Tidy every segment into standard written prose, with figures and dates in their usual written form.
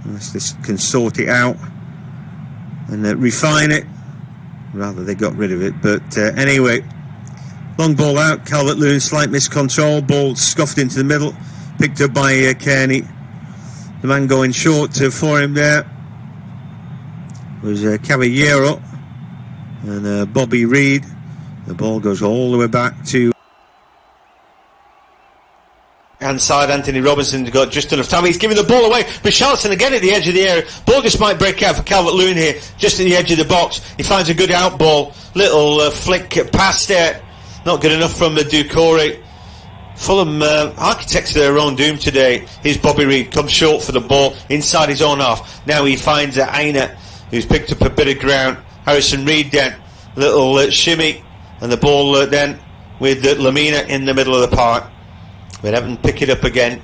unless they can sort it out and refine it. Rather, they got rid of it. But anyway, long ball out. Calvert-Lewin, slight miscontrol. Ball scuffed into the middle. Picked up by Kearney. The man going short for him there was Caballero and Bobby Reid. The ball goes all the way back to Inside, Anthony Robinson's got just enough time. He's giving the ball away. Richarlison again at the edge of the area. Ball just might break out for Calvert-Lewin here, just at the edge of the box. He finds a good out ball. Little flick past there. Not good enough from Doucouré. Fulham architects their own doom today. Here's Bobby Reid, comes short for the ball inside his own half. Now he finds Aina, who's picked up a bit of ground. Harrison Reed then, little shimmy, and the ball then with Lamina in the middle of the park. But Everton pick it up again.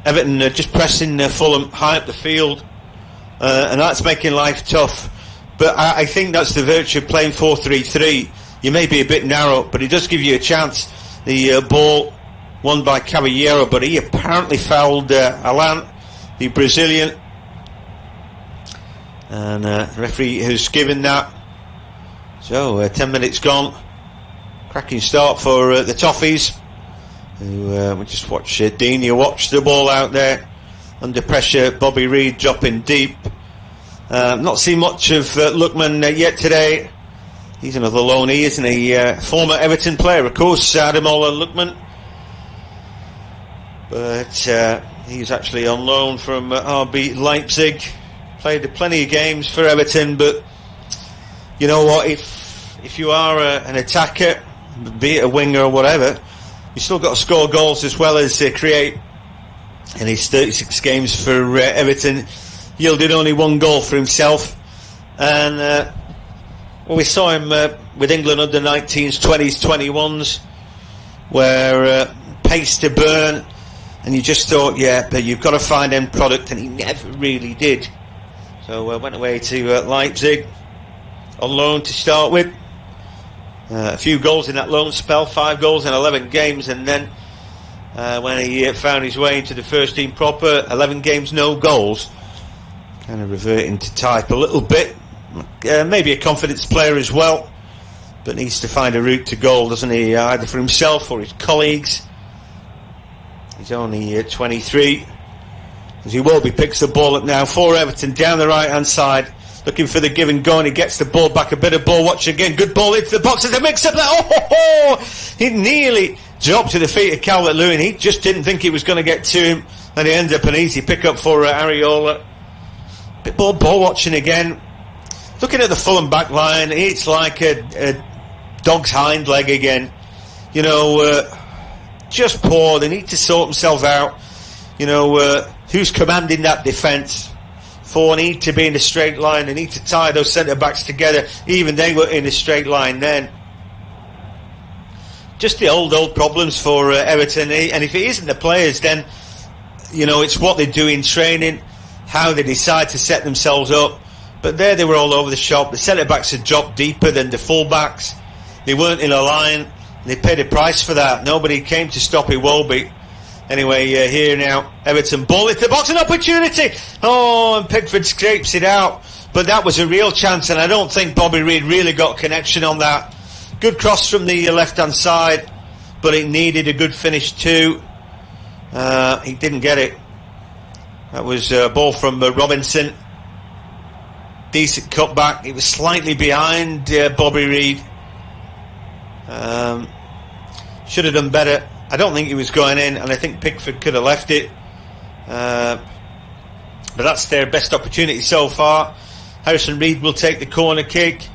Everton just pressing Fulham high up the field, and that's making life tough. But I think that's the virtue of playing 4-3-3. You may be a bit narrow, but it does give you a chance. The ball won by Caballero, but he apparently fouled Alan, the Brazilian, and the referee who's given that. So 10 minutes gone. Cracking start for the Toffees. We just watch Dina watch the ball out there under pressure. Bobby Reid dropping deep. Not seen much of Lookman yet today. He's another loanee, isn't he? Former Everton player, of course, Ademola Lookman. But he's actually on loan from RB Leipzig. Played plenty of games for Everton, but you know what? If you are an attacker, be it a winger or whatever, you still got to score goals as well as create. In his 36 games for Everton, yielded only one goal for himself. And well, we saw him with England under 19s, 20s, 21s, where pace to burn, and you just thought, yeah, but you've got to find end product, and he never really did. So went away to Leipzig on loan to start with. A few goals in that loan spell, 5 goals in 11 games, and then when he found his way into the first team proper, 11 games, no goals. Kind of reverting to type a little bit. Maybe a confidence player as well, but needs to find a route to goal, doesn't he? Either for himself or his colleagues. He's only 23. As Iwobi picks the ball up now for Everton down the right hand side, looking for the give and go, and he gets the ball back. A bit of ball watch again. Good ball into the box. There's a mix up there. Oh! He nearly dropped to the feet of Calvert-Lewin. He just didn't think he was going to get to him, and it ended up an easy pick up for Areola. Bit more ball watching again. Looking at the Fulham back line, it's like a dog's hind leg again. You know, just poor. They need to sort themselves out. You know, who's commanding that defence? Four need to be in a straight line. They need to tie those centre-backs together. Even they were in a straight line then. Just the old problems for Everton. And if it isn't the players, then, you know, it's what they do in training, how they decide to set themselves up. But there they were all over the shop. The centre-backs had dropped deeper than the full-backs. They weren't in a line. They paid a price for that. Nobody came to stop Iwobi. Anyway, here now, Everton ball into the box, an opportunity. Oh, and Pickford scrapes it out. But that was a real chance, and I don't think Bobby Reid really got connection on that. Good cross from the left-hand side, but it needed a good finish too. He didn't get it. That was a ball from Robinson. Decent cutback. He was slightly behind Bobby Reid. Should have done better. I don't think he was going in, and I think Pickford could have left it. But that's their best opportunity so far. Harrison Reed will take the corner kick.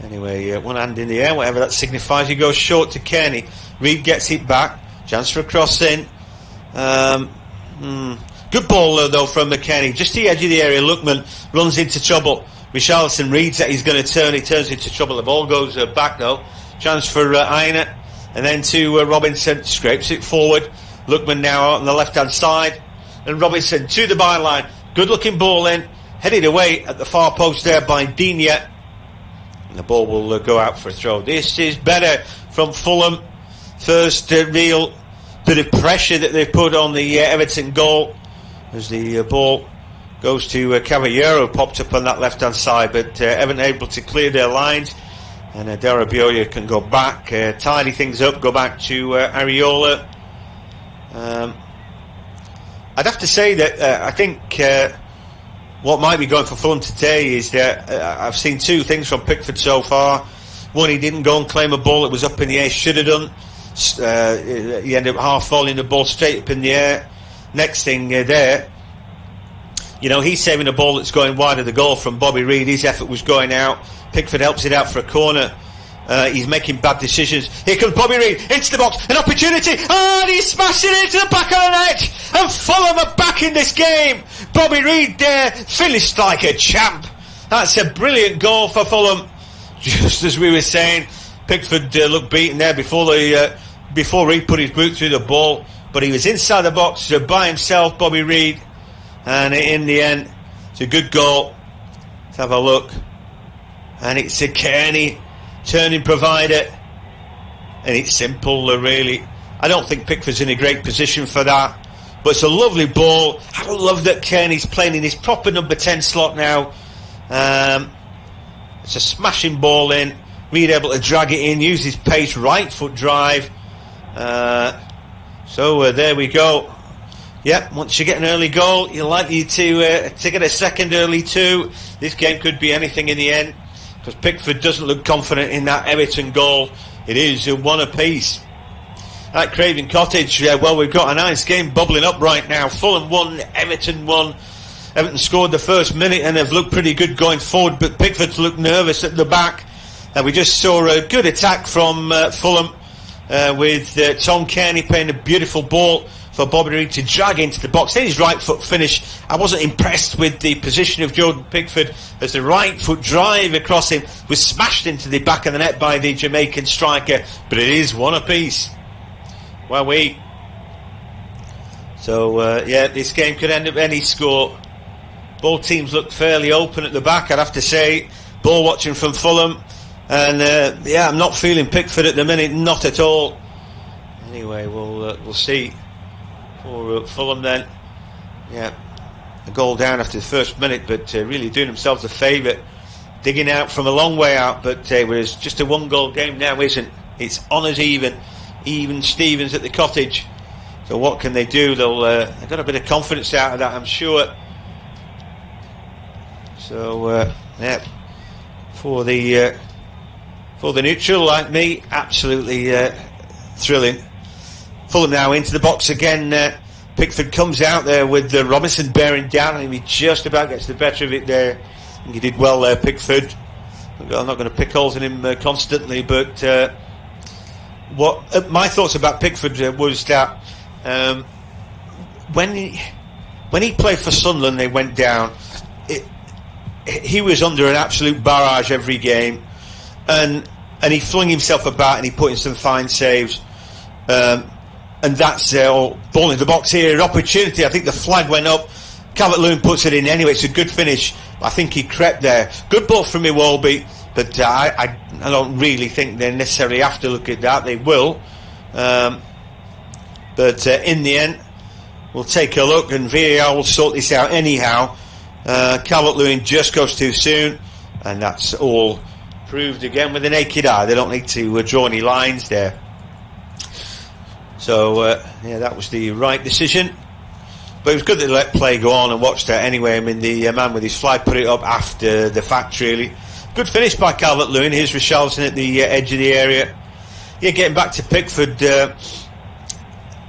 Anyway, one hand in the air, whatever that signifies. He goes short to Kearney. Reed gets it back. Chance for a cross in. Good ball though from McKennie. Just the edge of the area. Lookman runs into trouble. Richarlison reads that he's going to turn. He turns into trouble. The ball goes back though. Chance for Aina. And then to Robinson. Scrapes it forward. Lookman now out on the left hand side. And Robinson to the byline. Good looking ball in. Headed away at the far post there by Digne. And the ball will go out for a throw. This is better from Fulham. First real bit of pressure that they've put on the Everton goal as the ball goes to Caballero, popped up on that left-hand side, but Everton able to clear their lines, and Darabioya can go back, tidy things up, go back to Areola. I'd have to say that I think what might be going for Fulham today is that I've seen two things from Pickford so far. One, he didn't go and claim a ball that was up in the air, should have done. He ended up half volleying the ball straight up in the air. Next thing there, he's saving a ball that's going wide of the goal from Bobby Reid. His effort was going out. Pickford helps it out for a corner. He's making bad decisions. Here comes Bobby Reid into the box, an opportunity, and he smashed it into the back of the net, and Fulham are back in this game. Bobby Reid there finished like a champ. That's a brilliant goal for Fulham. Just as we were saying, Pickford looked beaten there before Reid put his boot through the ball, but he was inside the box by himself, Bobby Reid, and in the end it's a good goal. Let's have a look, and it's a Kearney turning provider, and it's simple really. I don't think Pickford's in a great position for that, but it's a lovely ball. I love that Kearney's playing in his proper number 10 slot now. It's a smashing ball in, Reid able to drag it in, use his pace, right foot drive. So there we go. Yep, once you get an early goal, you're likely to get a second early too. This game could be anything in the end, because Pickford doesn't look confident in that Everton goal. It is a one apiece. At Craven Cottage, well, we've got a nice game bubbling up right now. Fulham 1, Everton 1. Everton scored the first minute and they've looked pretty good going forward, but Pickford's looked nervous at the back. We just saw a good attack from Fulham with Tom Kearney playing a beautiful ball for Bobby Reid to drag into the box. Then his right foot finish. I wasn't impressed with the position of Jordan Pickford as the right foot drive across him was smashed into the back of the net by the Jamaican striker, but it is one apiece. So this game could end up any score. Both teams look fairly open at the back, I'd have to say. Ball watching from Fulham, and I'm not feeling Pickford at the minute, not at all. Anyway, we'll see for Fulham then. Yeah, a goal down after the first minute, but really doing themselves a favour, digging out from a long way out. But it was just a one-goal game now, isn't? It's honours even Stevens at the Cottage. So what can they do? They've got a bit of confidence out of that, I'm sure. So for the neutral like me, absolutely thrilling. Fulham now into the box again. Pickford comes out there with Robinson bearing down, and he just about gets the better of it there. I think he did well there, Pickford. I'm not going to pick holes in him constantly, but what my thoughts about Pickford was that when he played for Sunderland, they went down. He was under an absolute barrage every game, and he flung himself about and he put in some fine saves. And that's ball in the box here, opportunity. I think the flag went up. Calvert-Lewin puts it in anyway. It's a good finish. I think he crept there. Good ball from Iwobi, but I don't really think they necessarily have to look at that. They will, but in the end, we'll take a look, and VAR will sort this out anyhow. Calvert-Lewin just goes too soon, and that's all proved again with the naked eye. They don't need to draw any lines there. So that was the right decision. But it was good that they let play go on and watched that anyway. I mean, the man with his flag put it up after the fact, really. Good finish by Calvert-Lewin. Here's Richarlison at the edge of the area. Yeah, getting back to Pickford.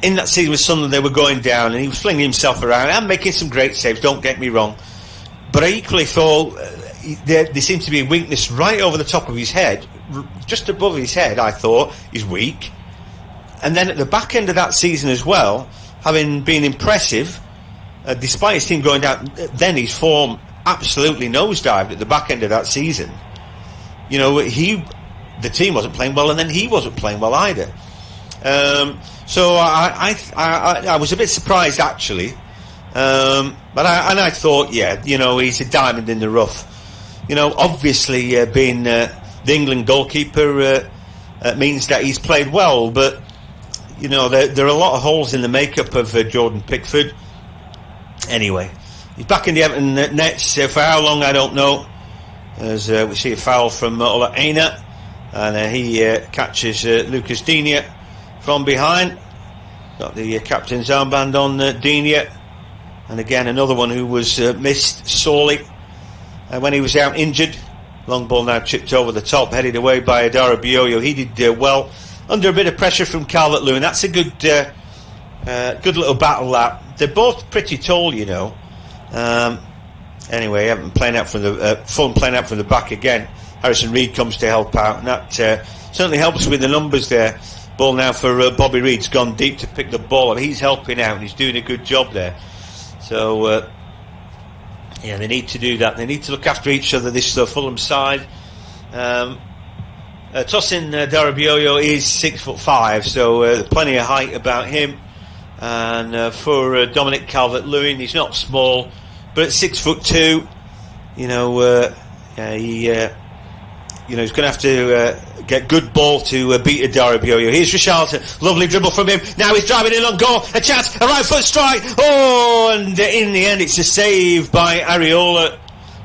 In that season with Sunderland, they were going down, and he was flinging himself around and making some great saves, don't get me wrong. But I equally thought there seemed to be a weakness right over the top of his head, just above his head. I thought he's weak. And then at the back end of that season as well, having been impressive, despite his team going down, then his form absolutely nosedived at the back end of that season. You know, the team wasn't playing well, and then he wasn't playing well either. So I was a bit surprised actually, but I thought, he's a diamond in the rough. You know, obviously being the England goalkeeper means that he's played well, but you know, there are a lot of holes in the makeup of Jordan Pickford. Anyway, he's back in the Everton nets for how long, I don't know. As we see a foul from Ola Aina, and he catches Lucas Digne from behind. Got the captain's armband on Digne, and again another one who was missed sorely when he was out injured. Long ball now chipped over the top, headed away by Adara Bioyo. He did well under a bit of pressure from Calvert-Lewin. That's a good little battle. That they're both pretty tall, you know. Anyway, Fulham playing out from the back again. Harrison Reed comes to help out, and that certainly helps with the numbers there. Ball now for Bobby Reed's gone deep to pick the ball up. He's helping out and he's doing a good job there. So yeah, they need to do that. They need to look after each other, this Fulham side. Tosin Darabioyo is 6'5", so plenty of height about him. And for Dominic Calvert-Lewin, he's not small, but at 6'2", you know, he's going to have to get good ball to beat Adara Bioyo. Here's Richarlison, lovely dribble from him. Now he's driving in on goal, a chance, a right foot strike. Oh, and in the end it's a save by Areola.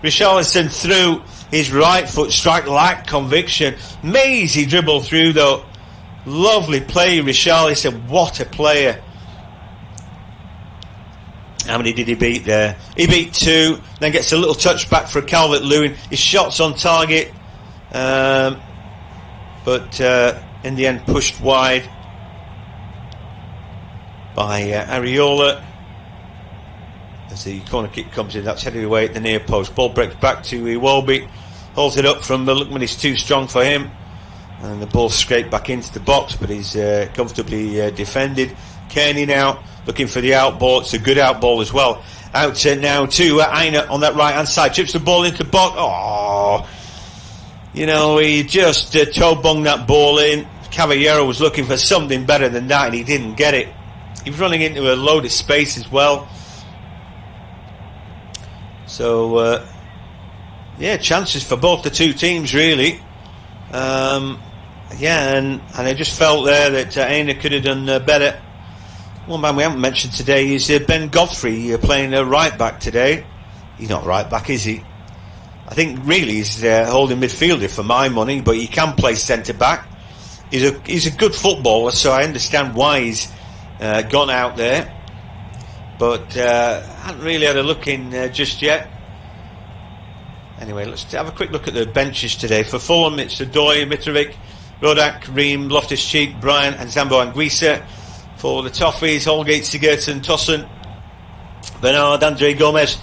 Richarlison through his right foot strike, like conviction. Mazy dribble through though. Lovely play, Richarlison. What a player. How many did he beat there? He beat 2, then gets a little touch back for Calvert-Lewin. His shot's on target. But in the end pushed wide by Areola as the corner kick comes in. That's headed away at the near post. Ball breaks back to Iwobi, holds it up from Lookman. He's too strong for him, and the ball scraped back into the box, but he's comfortably defended. Kearney now looking for the out ball. It's a good out ball as well. Out now to Aina on that right hand side, chips the ball into the box. Oh, you know, he just toe-bunged that ball in. Caballero was looking for something better than that, and he didn't get it. He was running into a load of space as well. So, yeah, chances for both the two teams, really. Yeah, and I just felt there that Aina could have done better. One man we haven't mentioned today is Ben Godfrey, playing a right-back today. He's not right-back, is he? I think really he's holding midfielder for my money, but he can play centre back. He's a good footballer, so I understand why he's gone out there. But I haven't really had a look in just yet. Anyway, let's have a quick look at the benches today. For Fulham, it's Adoy, Mitrovic, Rodak, Ream, Loftus-Cheek, Bryant, and Zambo Anguissa. For the Toffees, Holgate, Sigurdsson, Tosun, Bernard, Andre Gomez,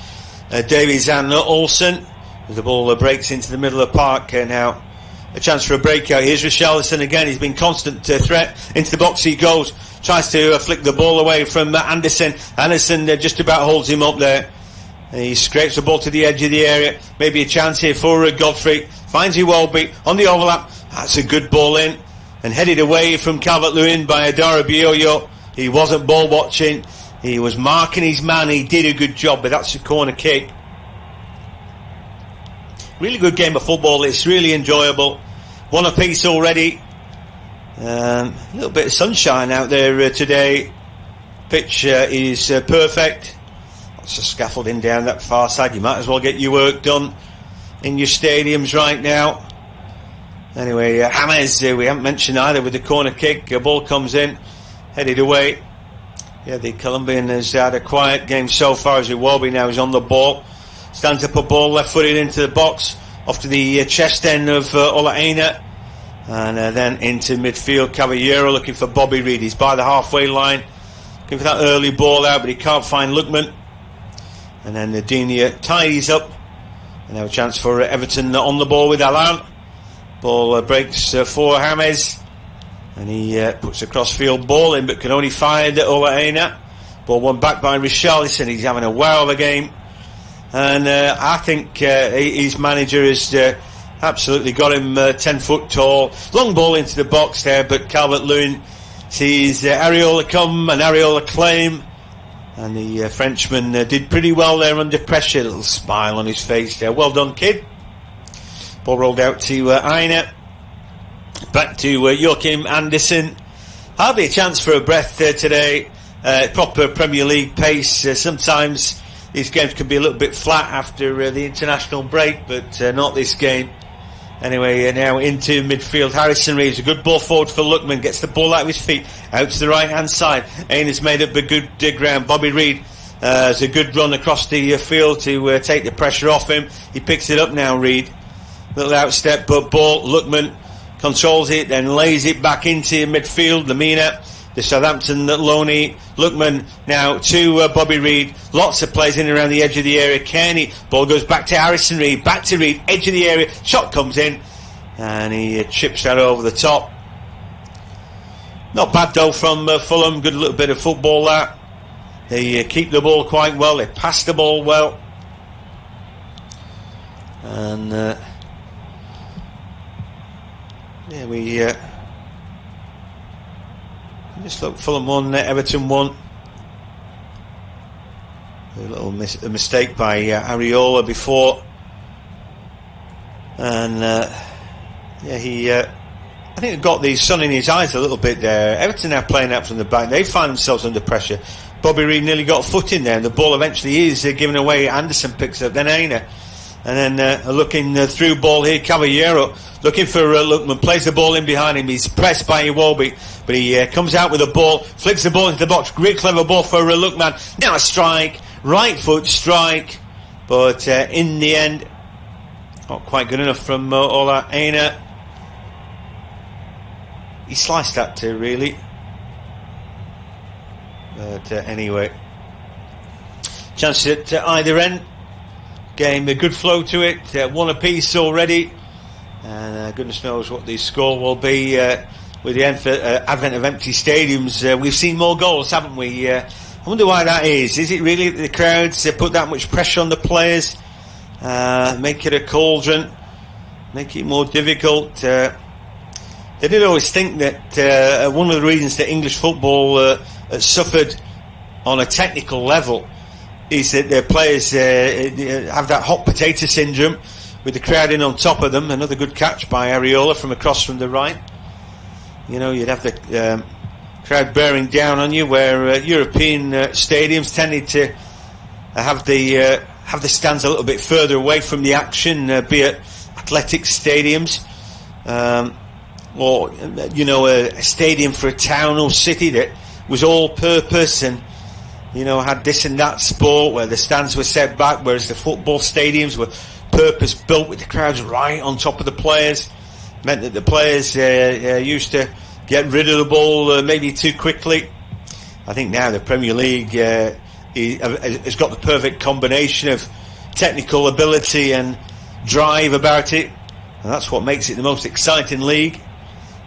Davies, and Olsen. As the ball breaks into the middle of the park, now a chance for a breakout. Here's Richarlison again. He's been constant threat. Into the box he goes. Tries to flick the ball away from Anderson. Anderson just about holds him up there. He scrapes the ball to the edge of the area. Maybe a chance here for Godfrey. Finds Iwobi on the overlap. That's a good ball in. And headed away from Calvert-Lewin by Adara Bioyo. He wasn't ball watching. He was marking his man. He did a good job, but that's a corner kick. Really good game of football. It's really enjoyable. One apiece already. A little bit of sunshine out there today. Pitch is perfect. Lots of scaffolding down that far side. You might as well get your work done in your stadiums right now. Anyway, James, we haven't mentioned either with the corner kick. A ball comes in, headed away. Yeah, the Colombian has had a quiet game so far as Iwobi now is on the ball. Stands up a ball, left-footed into the box, off to the chest end of Ola Aina. And then into midfield, Caballero looking for Bobby Reed. He's by the halfway line, looking for that early ball out, but he can't find Lookman. And then the Digne ties up. And now a chance for Everton on the ball with Alan. Ball breaks for James. And he puts a cross-field ball in, but can only find Ola Aina. Ball won back by Richarlison. He's having a wow of a game. And I think his manager has absolutely got him 10 foot tall. Long ball into the box there, but Calvert-Lewin sees Areola come and Areola claim. And the Frenchman did pretty well there under pressure. A little smile on his face there. Well done, kid. Ball rolled out to Aina. Back to Joachim Andersen. hardly a chance for a breath today. Proper Premier League pace. Sometimes these games can be a little bit flat after the international break, but not this game. Anyway, now into midfield. Harrison Reeves, a good ball forward for Lookman. Gets the ball out of his feet, out to the right-hand side. Aina's made up a good ground. Bobby Reid has a good run across the field to take the pressure off him. He picks it up now, Reid. Little outstep, but ball. Lookman controls it, then lays it back into midfield. Lamina, the Southampton loanee. Lookman now to Bobby Reid. Lots of players in and around the edge of the area. Kearney, ball goes back to Harrison Reid. Back to Reid, edge of the area. Shot comes in, and he chips that over the top. Not bad though from Fulham. Good little bit of football that. They keep the ball quite well. They pass the ball well. And yeah, we just look. Fulham 1, Everton 1. A little mistake by Areola before, and yeah, he. I think he got the sun in his eyes a little bit there. Everton now playing out from the back. They find themselves under pressure. Bobby Reid nearly got a foot in there, and the ball eventually is given away. Anderson picks up, then Aina. And then looking through ball here, Caballero looking for Lookman, plays the ball in behind him. He's pressed by Iwobi, but he comes out with the ball, flicks the ball into the box. Great clever ball for Lookman. Now a strike, right foot strike, but in the end, not quite good enough from Ola Aina. He sliced that too, really. But anyway, chance at either end. Game, a good flow to it, one apiece already, and goodness knows what the score will be with the advent of empty stadiums. We've seen more goals, haven't we? I wonder why that is. Is it really that the crowds put that much pressure on the players, make it a cauldron, make it more difficult? They did always think that one of the reasons that English football has suffered on a technical level is that their players have that hot potato syndrome with the crowd in on top of them. Another good catch by Areola from across from the right. You know, you'd have the crowd bearing down on you, where European stadiums tended to have the stands a little bit further away from the action, be it athletic stadiums, or you know, a stadium for a town or city that was all purpose and, you know, had this and that sport where the stands were set back, whereas the football stadiums were purpose built with the crowds right on top of the players. Meant that the players used to get rid of the ball maybe too quickly. I think now the Premier League has got the perfect combination of technical ability and drive about it, and that's what makes it the most exciting league.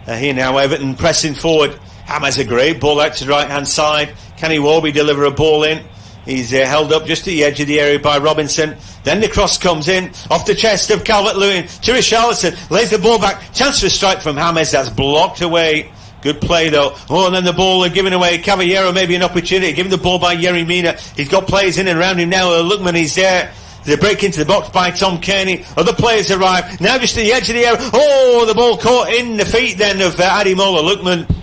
Here now, Everton pressing forward. Hammers a great ball out to the right hand side. Can Iwobi deliver a ball in? He's held up just at the edge of the area by Robinson. Then the cross comes in off the chest of Calvert-Lewin to Richarlison. Lays the ball back. Chance for a strike from James. That's blocked away. Good play though. Oh, and then the ball given away. Caballero maybe an opportunity. Given the ball by Yerry Mina. He's got players in and around him now. Lookman is there. They break into the box by Tom Kearney. Other players arrive. Now just at the edge of the area. Oh, the ball caught in the feet then of Ademola Lookman.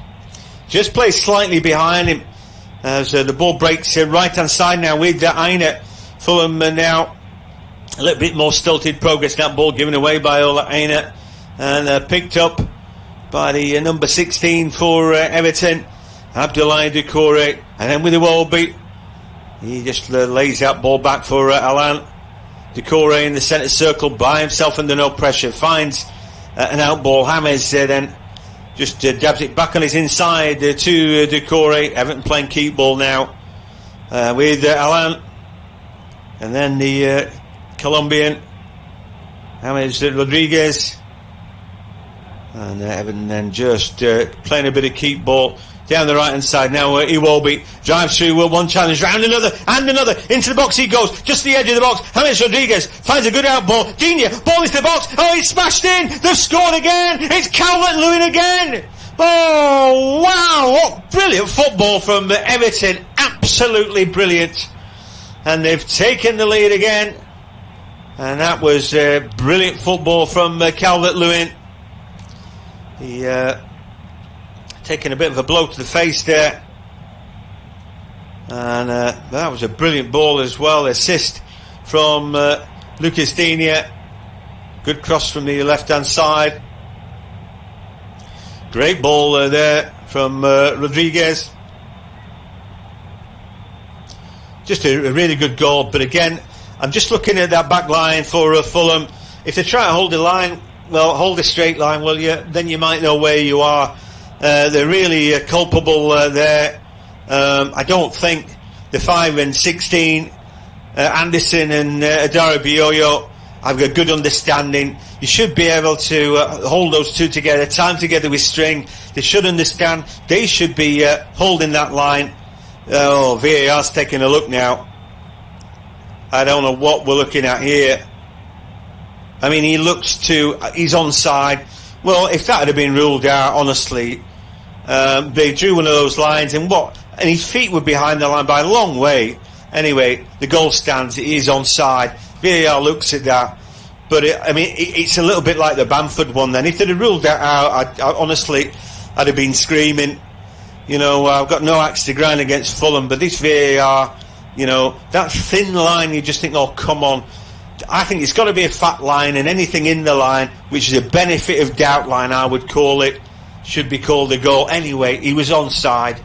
Just plays slightly behind him as the ball breaks right hand side now with Aina. Fulham now a little bit more stilted progress. That ball given away by Ola Aina and picked up by the number 16 for Everton, Abdoulaye Doucouré. And then with Iwobi, he just lays that ball back for Alain. Doucouré in the centre circle by himself under no pressure, finds an out ball. James then just dabs it back on his inside to Doucouré. Everton playing keep ball now with Alain. And then the Colombian, James Rodriguez. And Everton then just playing a bit of keep ball down the right hand side. Now Iwobi drives through one challenge, round another, and another. Into the box he goes, just the edge of the box. James Rodriguez finds a good out ball. Digne, ball into the box. Oh, he's smashed in. They've scored again. It's Calvert-Lewin again. Oh, wow. What brilliant football from Everton. Absolutely brilliant. And they've taken the lead again. And that was brilliant football from Calvert-Lewin. He taking a bit of a blow to the face there. And that was a brilliant ball as well. Assist from Lucas Digne. Good cross from the left-hand side. Great ball there from Rodriguez. Just a really good goal. But again, I'm just looking at that back line for Fulham. If they try to hold the line, well, hold a straight line, will you? Then you might know where you are. They're really culpable there. I don't think the 5 and 16, Anderson and Adara Bioyo, have a good understanding. You should be able to hold those two together, time together with string. They should understand. They should be holding that line. Oh, VAR's taking a look now. I don't know what we're looking at here. I mean, he's onside. Well, if that had been ruled out, honestly, they drew one of those lines, and his feet were behind the line by a long way. Anyway, the goal stands. It is onside. VAR looks at that, but it's a little bit like the Bamford one. Then, if they'd have ruled that out, honestly, I'd have been screaming. I've got no axe to grind against Fulham, but this VAR, that thin line, you just think, oh, come on. I think it's got to be a fat line, and anything in the line, which is a benefit of doubt line, I would call it, should be called a goal. Anyway, he was onside.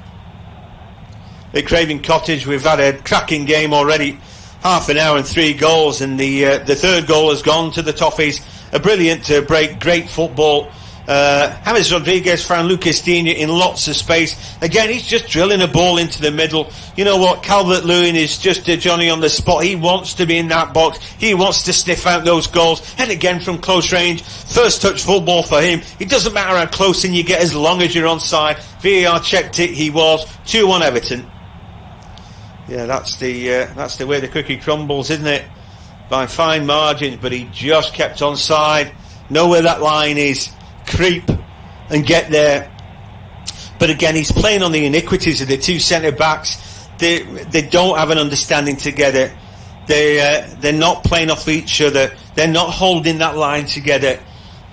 At Craven Cottage, we've had a cracking game already. Half an hour and 3 goals, and the third goal has gone to the Toffees. A brilliant break, great football. James Rodriguez found Lucas Digne in lots of space. Again, he's just drilling a ball into the middle. You know what? Calvert-Lewin is just a Johnny on the spot. He wants to be in that box. He wants to sniff out those goals. And again, from close range, first touch football for him. It doesn't matter how close in you get as long as you're onside. VAR checked it. He was 2-1 Everton. Yeah, that's the way the cookie crumbles, isn't it? By fine margins, but he just kept onside. Know where that line is. Creep and get there. But again, he's playing on the iniquities of the two centre backs. They don't have an understanding together. They're not playing off each other. They're not holding that line together,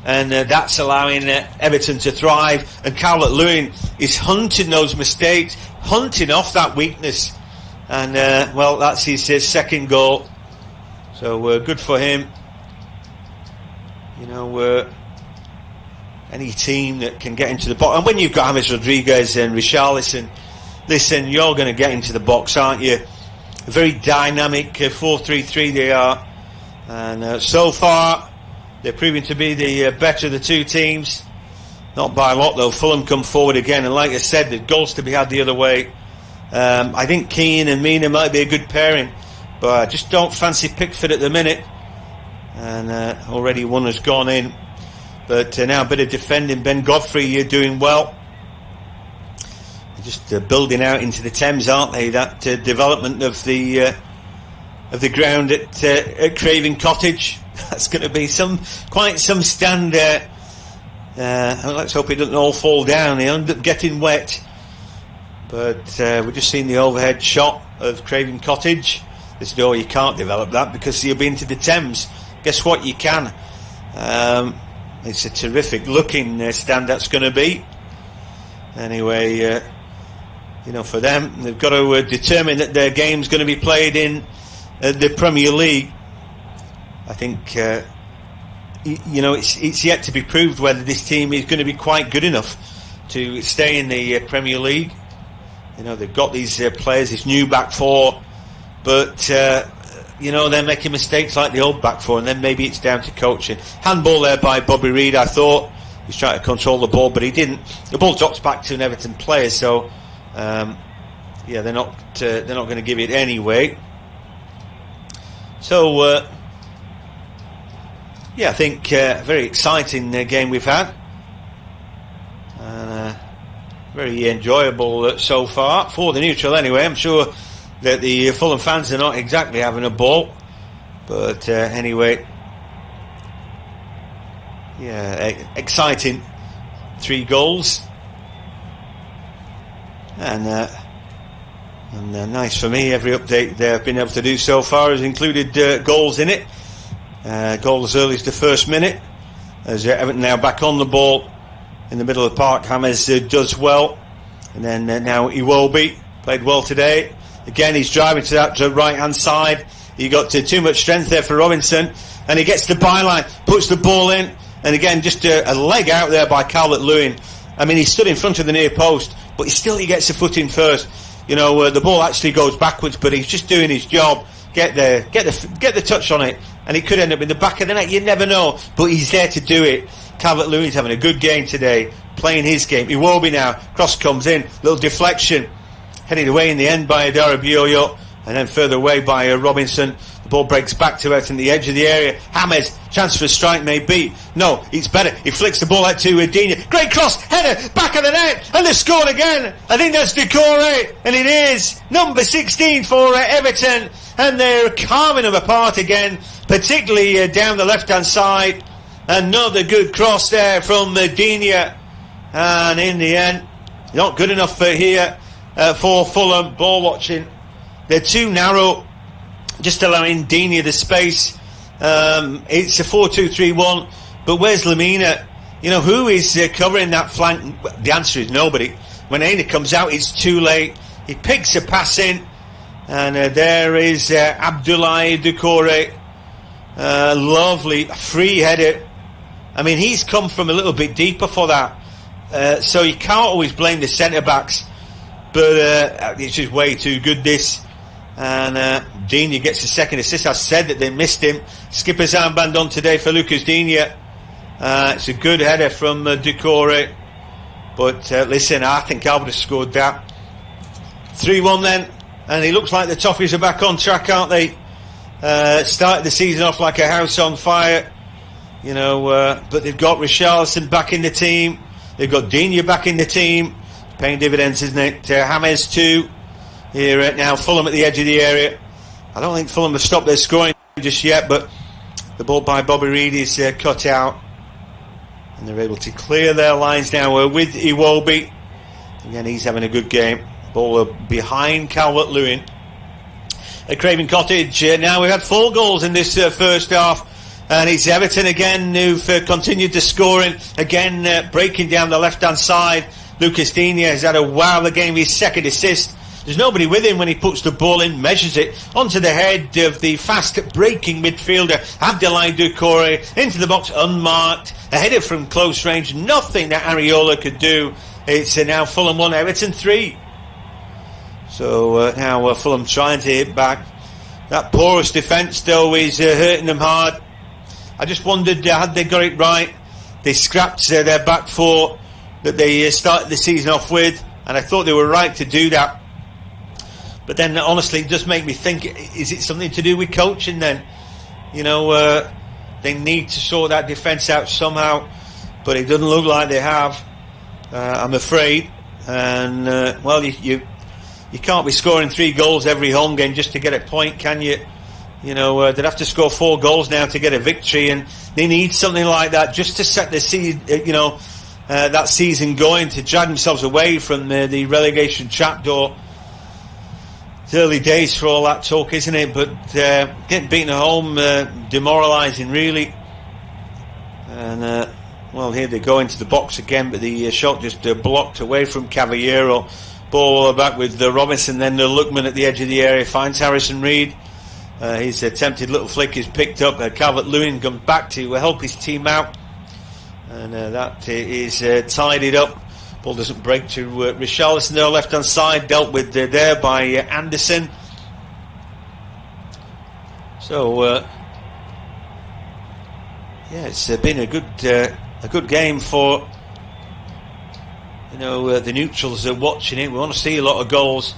and that's allowing Everton to thrive. And Calvert-Lewin is hunting those mistakes, hunting off that weakness, and well, that's his second goal. So good for him. Any team that can get into the box, and when you've got James Rodriguez and Richarlison, listen, you're going to get into the box, aren't you? A very dynamic 4-3-3 they are, and so far they're proving to be the better of the two teams. Not by a lot though. Fulham come forward again, and like I said, the goals to be had the other way. I think Keane and Mina might be a good pairing, but I just don't fancy Pickford at the minute, and already one has gone in. But now a bit of defending. Ben Godfrey, you're doing well. They're just building out into the Thames, aren't they? That development of the ground at Craven Cottage. That's going to be quite some stand there. Let's hope it doesn't all fall down. They end up getting wet. But we've just seen the overhead shot of Craven Cottage. This door, you can't develop that because you'll be into the Thames. Guess what? You can. It's a terrific looking stand that's going to be. Anyway, for them, they've got to determine that their game's going to be played in the Premier League. I think, it's yet to be proved whether this team is going to be quite good enough to stay in the Premier League. They've got these players, this new back four, but they're making mistakes like the old back four, and then maybe it's down to coaching. Handball there by Bobby Reid, I thought. He's trying to control the ball, but he didn't. The ball drops back to an Everton player, so they're not going to give it anyway. So I think very exciting game we've had, and very enjoyable so far for the neutral. Anyway, I'm sure that the Fulham fans are not exactly having a ball, but anyway, exciting. 3 goals, and nice for me. Every update I've been able to do so far has included goals in it. Goal as early as the first minute, as Everton now back on the ball in the middle of the park. James does well. And then now Iwobi played well today. Again, he's driving to that right hand side. He got too much strength there for Robinson, and he gets the byline, puts the ball in, and again just a leg out there by Calvert-Lewin. I mean, he stood in front of the near post, but he gets the foot in first. You know, the ball actually goes backwards, but he's just doing his job. Get the touch on it, and it could end up in the back of the net. You never know, but he's there to do it. Calvert-Lewin's having a good game today, playing his game. Iwobi now, cross comes in, little deflection, headed away in the end by Adara Bioyo, and then further away by Robinson. The ball breaks back to Everton, the edge of the area. James, chance for a strike maybe. No, it's better. He flicks the ball out to Dina. Great cross, header, back of the net, and they've scored again. I think that's Decore, and it is number 16 for Everton, and they're carving them apart again, particularly down the left-hand side. Another good cross there from Dina, and in the end, not good enough here for Fulham. Ball watching. They're too narrow, just allowing Dina the space. It's a 4-2-3-1, but where's Lamina? You know, who is covering that flank? The answer is nobody. When Aina comes out, it's too late. He picks a pass in, and there is Abdoulaye Doucouré. Lovely free header. I mean, he's come from a little bit deeper for that, so you can't always blame the centre-backs, but it's just way too good, this. And Digne gets the second assist. I said that they missed him. Skipper's armband on today for Lucas Digne. It's a good header from Doucouré, but listen, I think Albert has scored that. 3-1 then, and it looks like the Toffees are back on track, aren't they? Started the season off like a house on fire, you know, but they've got Richarlison back in the team. They've got Digne back in the team. It's paying dividends, isn't it? James too. Here now, Fulham at the edge of the area. I don't think Fulham have stopped their scoring just yet, but the ball by Bobby Reid is cut out, and they're able to clear their lines now with Iwobi. Again, he's having a good game. Ball behind Calvert-Lewin. At Craven Cottage, now we've had 4 goals in this first half, and it's Everton again who've continued the scoring, again breaking down the left-hand side. Lucas Digne has had a wow of the game, his second assist. There's nobody with him when he puts the ball in, measures it onto the head of the fast-breaking midfielder, Abdoulaye Doucouré, into the box unmarked, a header from close range, nothing that Areola could do. It's now Fulham 1, Everton 3. So now Fulham trying to hit back. That porous defence, though, is hurting them hard. I just wondered, had they got it right? They scrapped their back four that they started the season off with, and I thought they were right to do that. But then, honestly, it does make me think, is it something to do with coaching then? You know, they need to sort that defence out somehow, but it doesn't look like they have, I'm afraid. And, well, you can't be scoring 3 goals every home game just to get a point, can you? You know, they'd have to score 4 goals now to get a victory, and they need something like that just to set the that season going, to drag themselves away from the relegation trapdoor. It's early days for all that talk, isn't it? But getting beaten at home, demoralising, really. And well, here they go into the box again, but the shot just blocked away from Cavallero. Ball back with Robinson, then the Lookman at the edge of the area finds Harrison Reed. His attempted little flick is picked up. Calvert-Lewin comes back to help his team out, and that is tidied up. Ball doesn't break to Richarlison there, left hand side, dealt with there by Anderson. So yeah, it's been a good game for, you know, the neutrals are watching it. We want to see a lot of goals,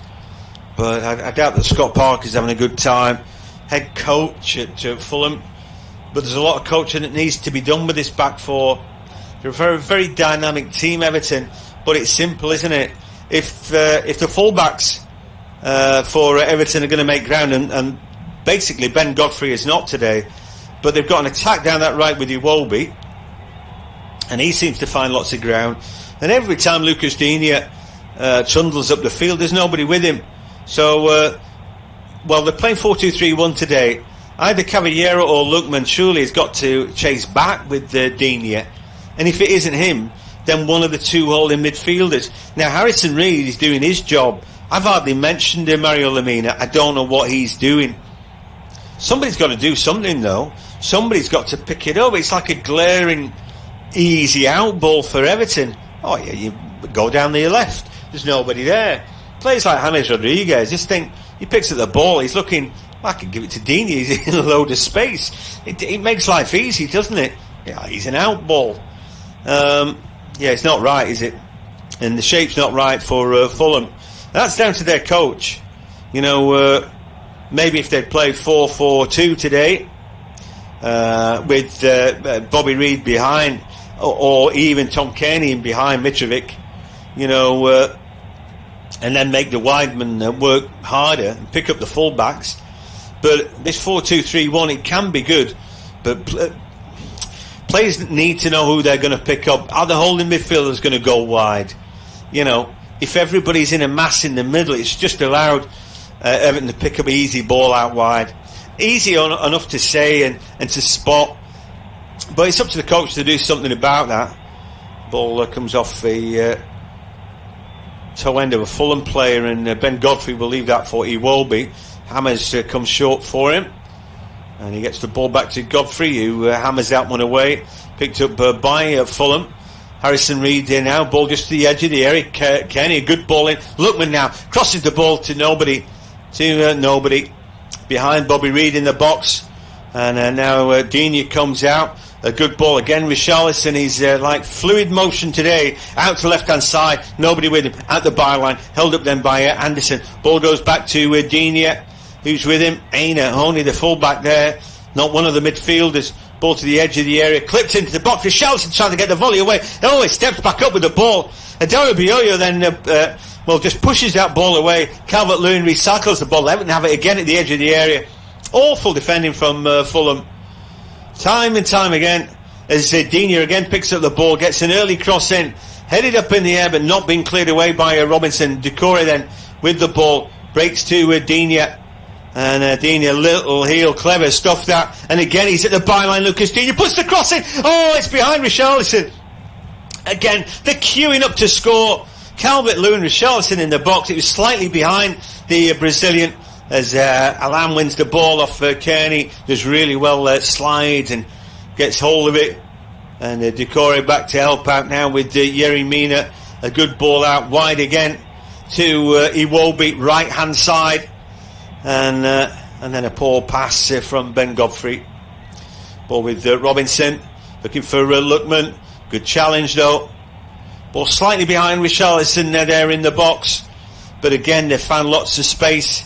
but I doubt that Scott Parker's having a good time. Head coach at Fulham, but there's a lot of coaching that needs to be done with this back four. They're a very, very dynamic team, Everton, but it's simple, isn't it? If the fullbacks for Everton are going to make ground, and basically Ben Godfrey is not today, but they've got an attack down that right with Iwobi, and he seems to find lots of ground. And every time Lucas Digne trundles up the field, there's nobody with him. So, well, they're playing 4-2-3-1 today. Either Cavallero or Lookman surely has got to chase back with Digne. And if it isn't him, than one of the two holding midfielders. Now, Harrison Reed is doing his job. I've hardly mentioned Mario Lemina. I don't know what he's doing. Somebody's got to do something, though. Somebody's got to pick it up. It's like a glaring, easy out ball for Everton. Oh, yeah, you go down to your left. There's nobody there. Players like James Rodriguez, just think, he picks up the ball, he's looking, I can give it to Dini, he's in a load of space. It makes life easy, doesn't it? Yeah, he's an out ball. Yeah, it's not right, is it? And the shape's not right for Fulham. That's down to their coach. You know, maybe if they'd played 4-4-2 today, with Bobby Reid behind, or even Tom Cairney in behind Mitrovic, you know, and then make the widemen work harder and pick up the fullbacks. But this 4-2-3-1, it can be good, but players need to know who they're going to pick up. Are the holding midfielders going to go wide? You know, if everybody's in a mass in the middle, it's just allowed Everton to pick up an easy ball out wide. Easy enough to say and to spot, but it's up to the coach to do something about that. Ball comes off the toe end of a Fulham player, and Ben Godfrey will leave that for Iwobi. Hammers comes short for him, and he gets the ball back to Godfrey, who hammers that one away. Picked up by Fulham. Harrison Reed in now, ball just to the edge of the area. Kenny, a good ball in. Lookman now crosses the ball to nobody. Nobody. Behind Bobby Reid in the box. And now Dini comes out. A good ball again. Richarlison, he's like fluid motion today. Out to left hand side. Nobody with him. At the byline. Held up then by Anderson. Ball goes back to Dini. Who's with him? Aina, only the fullback there. Not one of the midfielders. Ball to the edge of the area. Clipped into the box. Richarlison trying to get the volley away. Oh, he steps back up with the ball. Adara Bioyo then just pushes that ball away. Calvert-Lewin recycles the ball. Everton have it again at the edge of the area. Awful defending from Fulham. Time and time again, as Dini again picks up the ball, gets an early cross in, headed up in the air but not being cleared away by Robinson. Decore then with the ball, breaks to Dini, and Dini, a little heel, clever stuff that, and again he's at the byline. Lucas Dini puts the cross in. Oh, it's behind Richarlison. Again, they're queuing up to score. Calvert-Lewin, Richarlison in the box. It was slightly behind the Brazilian, as Alan wins the ball off Kearney, does really well, slides and gets hold of it, and Decore back to help out now with Yerry Mina. A good ball out wide again to Iwobi, right hand side, and then a poor pass from Ben Godfrey. Ball with Robinson, looking for Lookman. Good challenge though. Ball slightly behind Richarlison there in the box, but again they found lots of space.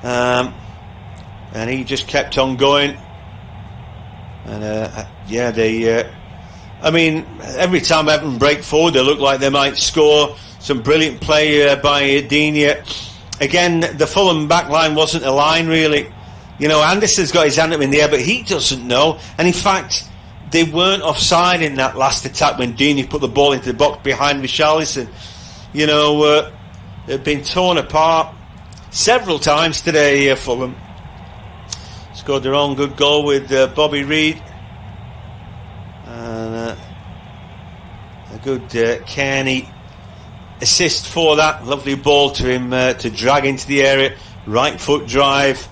And he just kept on going, and I mean, every time Everton break forward, they look like they might score. Some brilliant play by Dini. Again, the Fulham back line wasn't aligned really. You know, Anderson's got his hand up in the air, but he doesn't know. And in fact, they weren't offside in that last attack when Dini put the ball into the box behind Richarlison. You know, they've been torn apart several times today, Fulham. Scored their own good goal with Bobby Reid. And a good Kearney assist for that. Lovely ball to him to drag into the area. Right foot drive.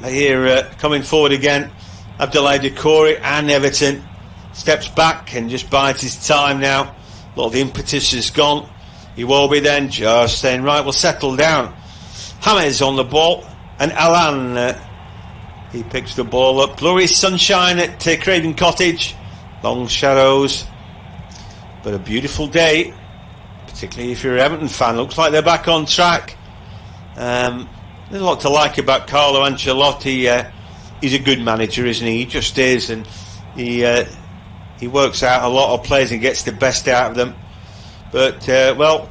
Here coming forward again, Abdoulaye Doucouré, and Everton steps back and just bides his time now. A lot of the impetus is gone. He will be then just saying, right, we'll settle down. James on the ball, and Alan, he picks the ball up. Glorious sunshine at Craven Cottage. Long shadows, but a beautiful day, particularly if you're an Everton fan. Looks like they're back on track. There's a lot to like about Carlo Ancelotti. He's a good manager, isn't he? He just is, and he works out a lot of players and gets the best out of them. But,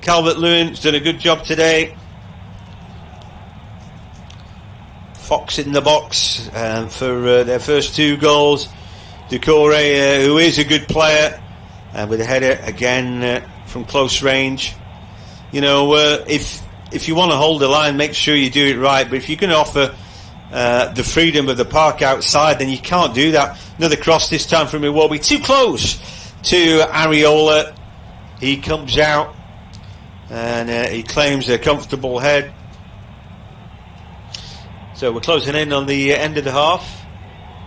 Calvert-Lewin's done a good job today. Fox in the box for their first two goals. Doucouré, who is a good player, with a header again from close range. You know, if you want to hold the line, make sure you do it right. But if you can offer the freedom of the park outside, then you can't do that. Another cross this time from Iwobi. Too close to Areola. He comes out and he claims a comfortable head. So we're closing in on the end of the half.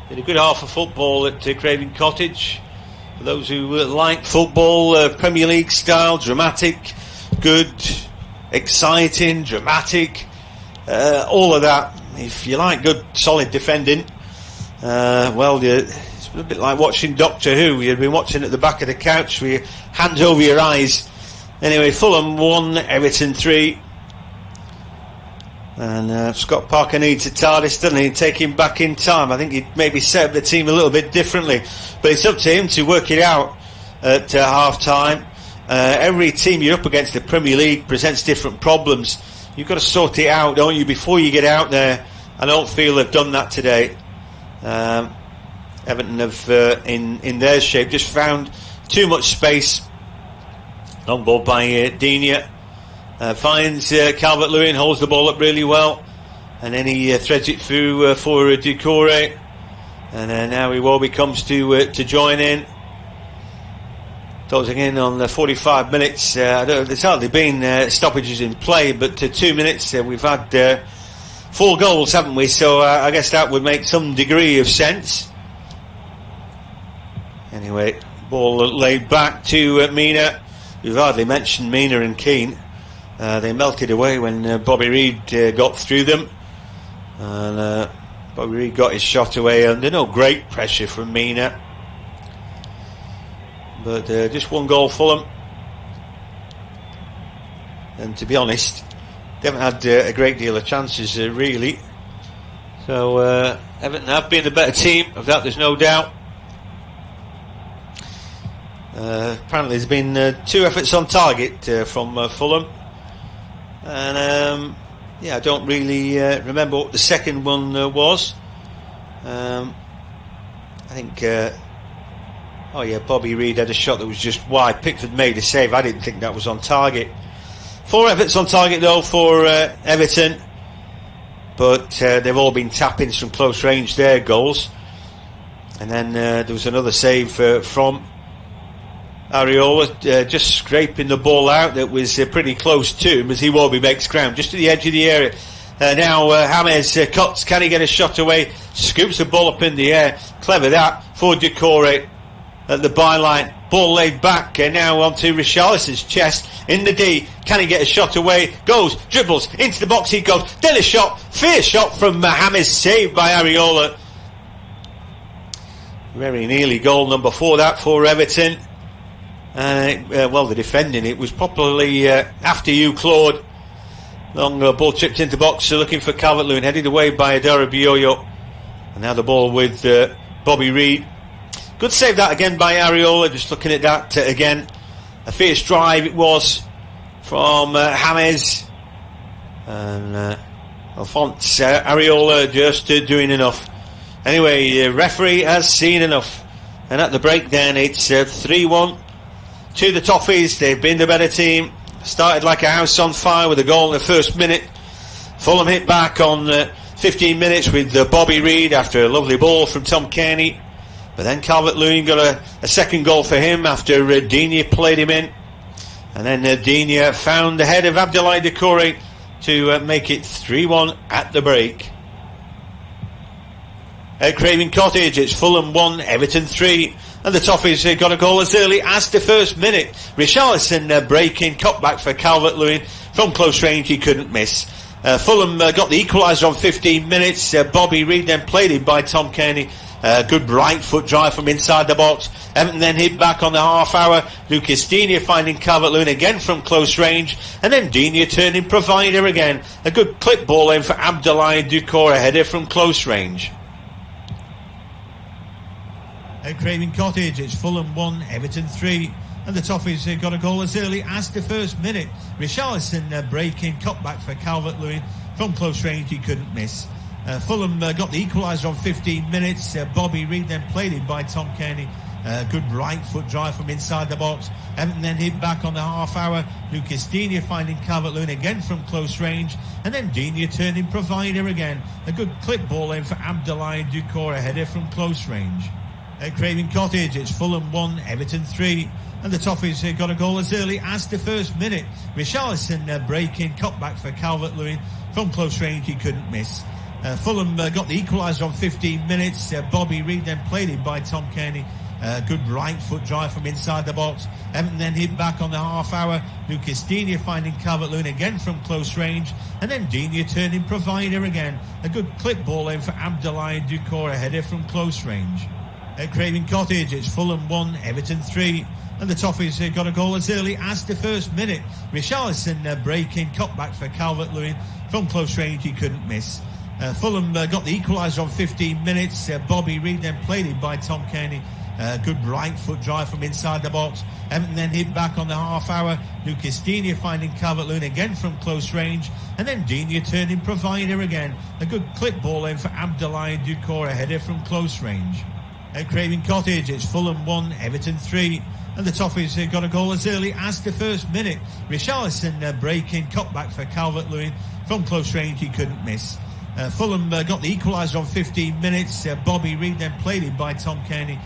Did a good half of football at Craven Cottage. For those who like football, Premier League style, dramatic, good, exciting, dramatic, all of that. If you like good, solid defending, it's a bit like watching Doctor Who. You've been watching at the back of the couch with your hands over your eyes. Anyway, Fulham 1, Everton 3. And Scott Parker needs a TARDIS, doesn't he? Take him back in time. I think he'd maybe set up the team a little bit differently. But it's up to him to work it out at half-time. Every team you're up against in the Premier League presents different problems. You've got to sort it out, don't you, before you get out there. I don't feel they've done that today. Everton have, in their shape, just found too much space. Long ball by Digne. Finds Calvert-Lewin, holds the ball up really well, and then he threads it through for Doucouré, and now Iwobi comes to join in. Closing in on 45 minutes. There's hardly been stoppages in play, but 2 minutes we've had 4 goals, haven't we? So I guess that would make some degree of sense. Anyway, ball laid back to Mina. We've hardly mentioned Mina and Keane. They melted away when Bobby Reid got through them, and Bobby Reid got his shot away under no great pressure from Mina, but just 1 goal Fulham. And to be honest, they haven't had a great deal of chances really. So Everton have been the better team, of that there's no doubt. Apparently there's been 2 efforts on target from Fulham. And I don't really remember what the second one was. I think Bobby Reid had a shot that was just wide. Pickford made a save. I didn't think that was on target. 4 efforts on target though for Everton, but they've all been tap-ins from close range, their goals. And then there was another save from Areola, just scraping the ball out that was pretty close to him as Iwobi makes ground just at the edge of the area. Now James cuts, can he get a shot away? Scoops the ball up in the air. Clever that for Doucouré at the byline. Ball laid back, now onto Richarlison's chest in the D. Can he get a shot away? Goes, dribbles, into the box he goes. Then a shot, fierce shot from James, saved by Areola. Very nearly goal number 4 that for Everton. The defending, it was properly after you, Claude. Long ball chipped into box, looking for Calvert-Lewin, headed away by Adara Bioyo. And now the ball with Bobby Reid. Good save that again by Areola, just looking at that again. A fierce drive it was from James. And Alphonse Areola just doing enough. Anyway, referee has seen enough. And at the break then, it's 3-1. To the Toffees, they've been the better team. Started like a house on fire with a goal in the first minute. Fulham hit back on 15 minutes with Bobby Reid after a lovely ball from Tom Cairney. But then Calvert-Lewin got a second goal for him after Digne played him in. And then Digne found the head of Abdoulaye Doucouré to make it 3-1 at the break. At Craven Cottage, it's Fulham 1, Everton 3. And the Toffees got a goal as early as the first minute. Richarlison breaking, cut back for Calvert-Lewin. From close range, he couldn't miss. Fulham got the equaliser on 15 minutes. Bobby Reid then played in by Tom Cairney. Good right foot drive from inside the box. Everton then hit back on the half hour. Lucas Digne finding Calvert-Lewin again from close range. And then Digne turning provider again. A good clip ball in for Abdoulaye Doucouré, header from close range. At Craven Cottage, it's Fulham 1, Everton 3. And the Toffees got a goal as early as the first minute. Richarlison breaking, cut back for Calvert-Lewin. From close range, he couldn't miss. Fulham got the equaliser on 15 minutes. Bobby Reid then played in by Tom Cairney. Good right foot drive from inside the box. Everton then hit back on the half hour. Lucas Digne finding Calvert-Lewin again from close range. And then Digne turning provider again. A good clip ball in for Abdoulaye Doucouré, header from close range. At Craven Cottage, it's Fulham 1, Everton 3. And the Toffees got a goal as early as the first minute. Richarlison breaking, cut back for Calvert-Lewin. From close range, he couldn't miss. Fulham got the equaliser on 15 minutes. Bobby Reid then played it by Tom Kearney. Good right foot drive from inside the box. Everton then hit back on the half hour. Lucas Digne finding Calvert-Lewin again from close range. And then Digne turning provider again. A good clip ball in for Abdoulaye Doucouré, a header from close range. At Craven Cottage, it's Fulham 1, Everton 3. And the Toffees got a goal as early as the first minute. Richarlison breaking, cut back for Calvert-Lewin. From close range, he couldn't miss. Fulham got the equaliser on 15 minutes. Bobby Reid then played it by Tom Kearney. Good right foot drive from inside the box. Everton then hit back on the half hour. Lucas Digne finding Calvert-Lewin again from close range. And then Digne turning provider again. A good clip ball in for Abdoulaye Doucouré, a header from close range. At Craven Cottage, it's Fulham 1, Everton 3. And the Toffees got a goal as early as the first minute. Richarlison breaking, cut back for Calvert-Lewin. From close range, he couldn't miss. Fulham got the equaliser on 15 minutes. Bobby Reid then played it by Tom Kearney.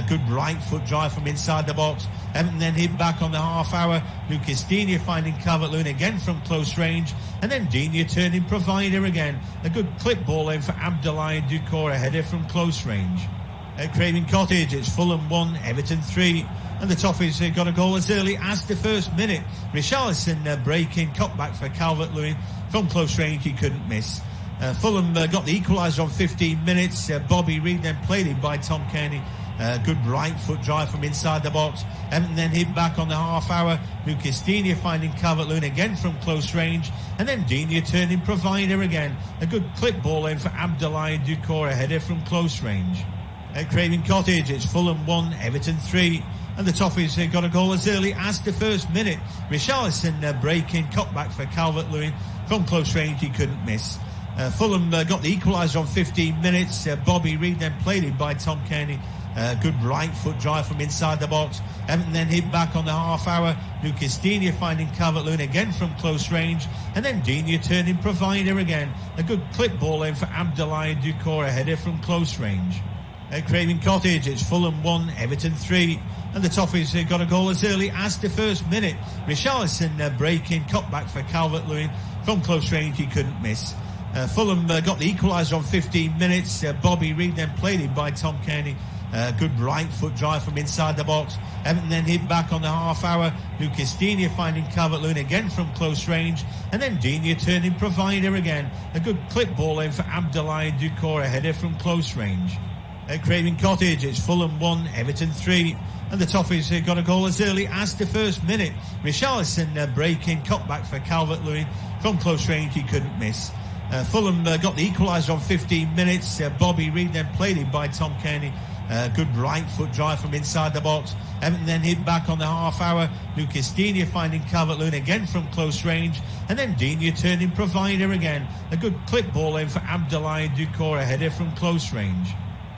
Good right foot drive from inside the box. Everton then hit back on the half hour. Lucas Digne finding Calvert-Lewin again from close range. And then Digne turning provider again. A good clip ball in for Abdoulaye Doucouré, a header from close range. At Craven Cottage, it's Fulham 1, Everton 3. And the Toffees got a goal as early as the first minute. Richarlison breaking, cut back for Calvert-Lewin. From close range, he couldn't miss. Fulham got the equaliser on 15 minutes. Bobby Reid then played it by Tom Kearney. Good right foot drive from inside the box. Everton then hit back on the half hour. Lucas Digne finding Calvert-Lewin again from close range. And then Digne turning provider again. A good clip ball in for Abdoulaye Doucouré, a header from close range. At Craven Cottage, it's Fulham 1, Everton 3. And the Toffees got a goal as early as the first minute. Richarlison breaking, cut back for Calvert-Lewin. From close range, he couldn't miss. Fulham got the equaliser on 15 minutes. Bobby Reid then played it by Tom Kearney. Good right foot drive from inside the box. Everton then hit back on the half hour. Lucas Digne finding Calvert-Lewin again from close range. And then Digne turning provider again. A good clip ball in for Abdoulaye Doucouré, a header from close range. At Craven Cottage, it's Fulham 1, Everton 3. And the Toffees got a goal as early as the first minute. Richarlison breaking, cut back for Calvert-Lewin. From close range, he couldn't miss. Fulham got the equaliser on 15 minutes. Bobby Reid then played it by Tom Kearney. Good right foot drive from inside the box. Everton then hit back on the half hour. Lucas Digne finding Calvert-Lewin again from close range. And then Digne turning provider again. A good clip ball in for Abdoulaye Doucouré, a header from close range. At Craven Cottage, it's Fulham 1, Everton 3. And the Toffees got a goal as early as the first minute. Richarlison breaking, cut back for Calvert-Lewin. From close range, he couldn't miss. Fulham got the equaliser on 15 minutes. Bobby Reid then played it by Tom Kearney. Good right foot drive from inside the box. Everton then hit back on the half hour. Lucas Digne finding Calvert-Lewin again from close range. And then Digne turning provider again. A good clip ball in for Abdoulaye Doucouré, a header from close range.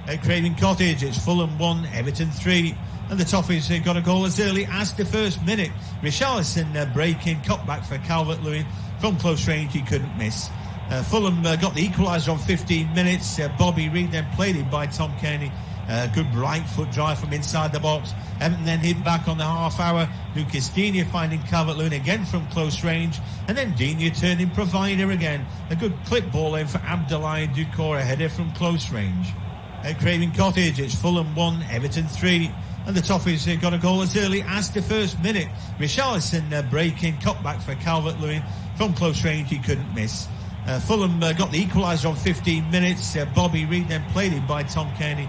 At Craven Cottage, it's Fulham 1, Everton 3. And the Toffees got a goal as early as the first minute. Richarlison breaking, cut back for Calvert-Lewin. From close range, he couldn't miss. Fulham got the equaliser on 15 minutes. Bobby Reid then played it by Tom Kearney. Good right foot drive from inside the box. Everton then hit back on the half hour. Lucas Digne finding Calvert-Lewin again from close range. And then Digne turning provider again. A good clip ball in for Abdoulaye Doucouré, a header from close range. At Craven Cottage, it's Fulham 1, Everton 3. And the Toffees got a goal as early as the first minute. Richarlison breaking, cut back for Calvert-Lewin. From close range, he couldn't miss. Fulham got the equaliser on 15 minutes. Bobby Reid then played it by Tom Kearney.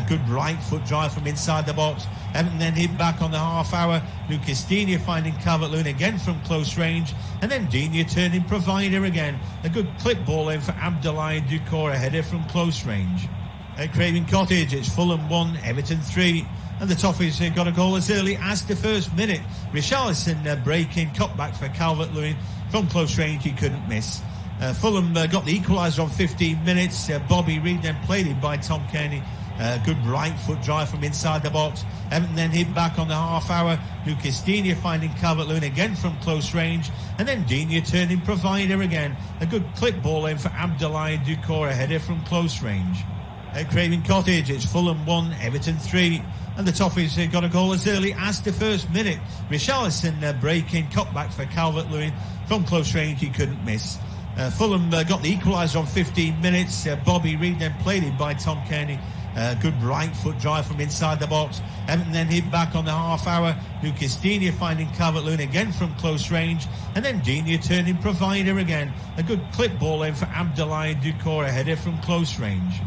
Good right foot drive from inside the box. Everton then hit back on the half hour. Lucas Digne finding Calvert-Lewin again from close range. And then Digne turning provider again. A good clip ball in for Abdoulaye Doucouré, a header from close range. At Craven Cottage, it's Fulham 1, Everton 3. And the Toffees got a goal as early as the first minute. Richarlison breaking, cut back for Calvert-Lewin. From close range, he couldn't miss. Fulham got the equaliser on 15 minutes. Bobby Reid then played it by Tom Kearney. Good right foot drive from inside the box. Everton then hit back on the half hour. Lucas Digne finding Calvert-Lewin again from close range. And then Digne turning provider again. A good clip ball in for Abdoulaye Doucouré, a header from close range. At Craven Cottage, it's Fulham 1, Everton 3. And the Toffees got a goal as early as the first minute. Richarlison breaking, cutback for Calvert-Lewin. From close range, he couldn't miss. Fulham got the equaliser on 15 minutes. Bobby Reid then played it by Tom Kearney. Good right foot drive from inside the box. Everton then hit back on the half hour. Lucas Digne finding Calvert-Lewin again from close range. And then Digne turning provider again. A good clip ball in for Abdoulaye Doucouré, a header from close range.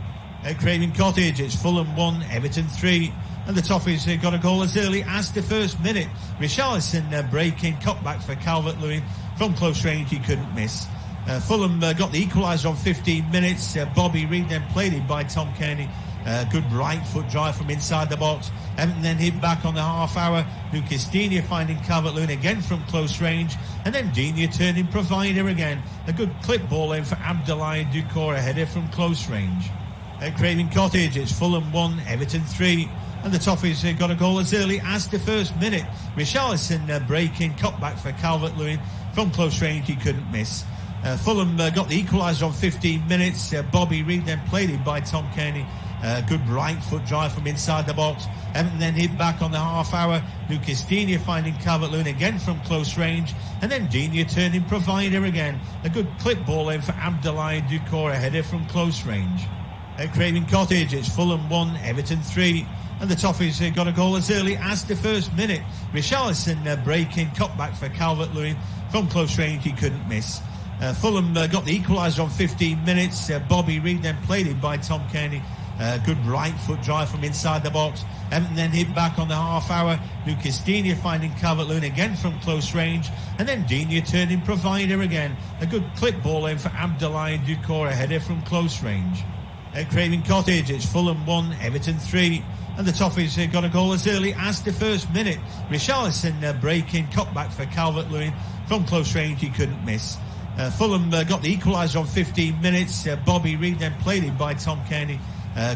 At Craven Cottage, it's Fulham 1, Everton 3. And the Toffees got a goal as early as the first minute. Richarlison breaking, cutback for Calvert-Lewin. From close range, he couldn't miss. Fulham got the equaliser on 15 minutes. Bobby Reid then played it by Tom Kearney. Good right foot drive from inside the box. Everton then hit back on the half hour. Lucas Digne finding Calvert-Lewin again from close range. And then Digne turning provider again. A good clip ball in for Abdoulaye Doucouré, a header from close range. At Craven Cottage, it's Fulham 1, Everton 3. And the Toffees got a goal as early as the first minute. Richarlison breaking, cutback for Calvert-Lewin. From close range, he couldn't miss. Fulham got the equaliser on 15 minutes. Bobby Reid then played it by Tom Kearney. Good right foot drive from inside the box. Everton then hit back on the half hour. Lucas Digne finding Calvert-Lewin again from close range. And then Digne turning provider again. A good clip ball in for Abdoulaye Doucouré, a header from close range. At Craven Cottage, it's Fulham 1, Everton 3. And the Toffees got a goal as early as the first minute. Richarlison breaking, cutback for Calvert-Lewin. From close range, he couldn't miss. Fulham got the equaliser on 15 minutes. Bobby Reid then played it by Tom Kearney. Good right foot drive from inside the box. Everton then hit back on the half hour. Lucas Digne finding Calvert-Lewin again from close range. And then Digne turning provider again. A good clip ball in for Abdoulaye Doucouré, a header from close range. At Craven Cottage, it's Fulham 1, Everton 3. And the Toffees got a goal as early as the first minute. Richarlison breaking, cutback for Calvert-Lewin. From close range, he couldn't miss. Fulham got the equaliser on 15 minutes. Bobby Reid then played it by Tom Kearney.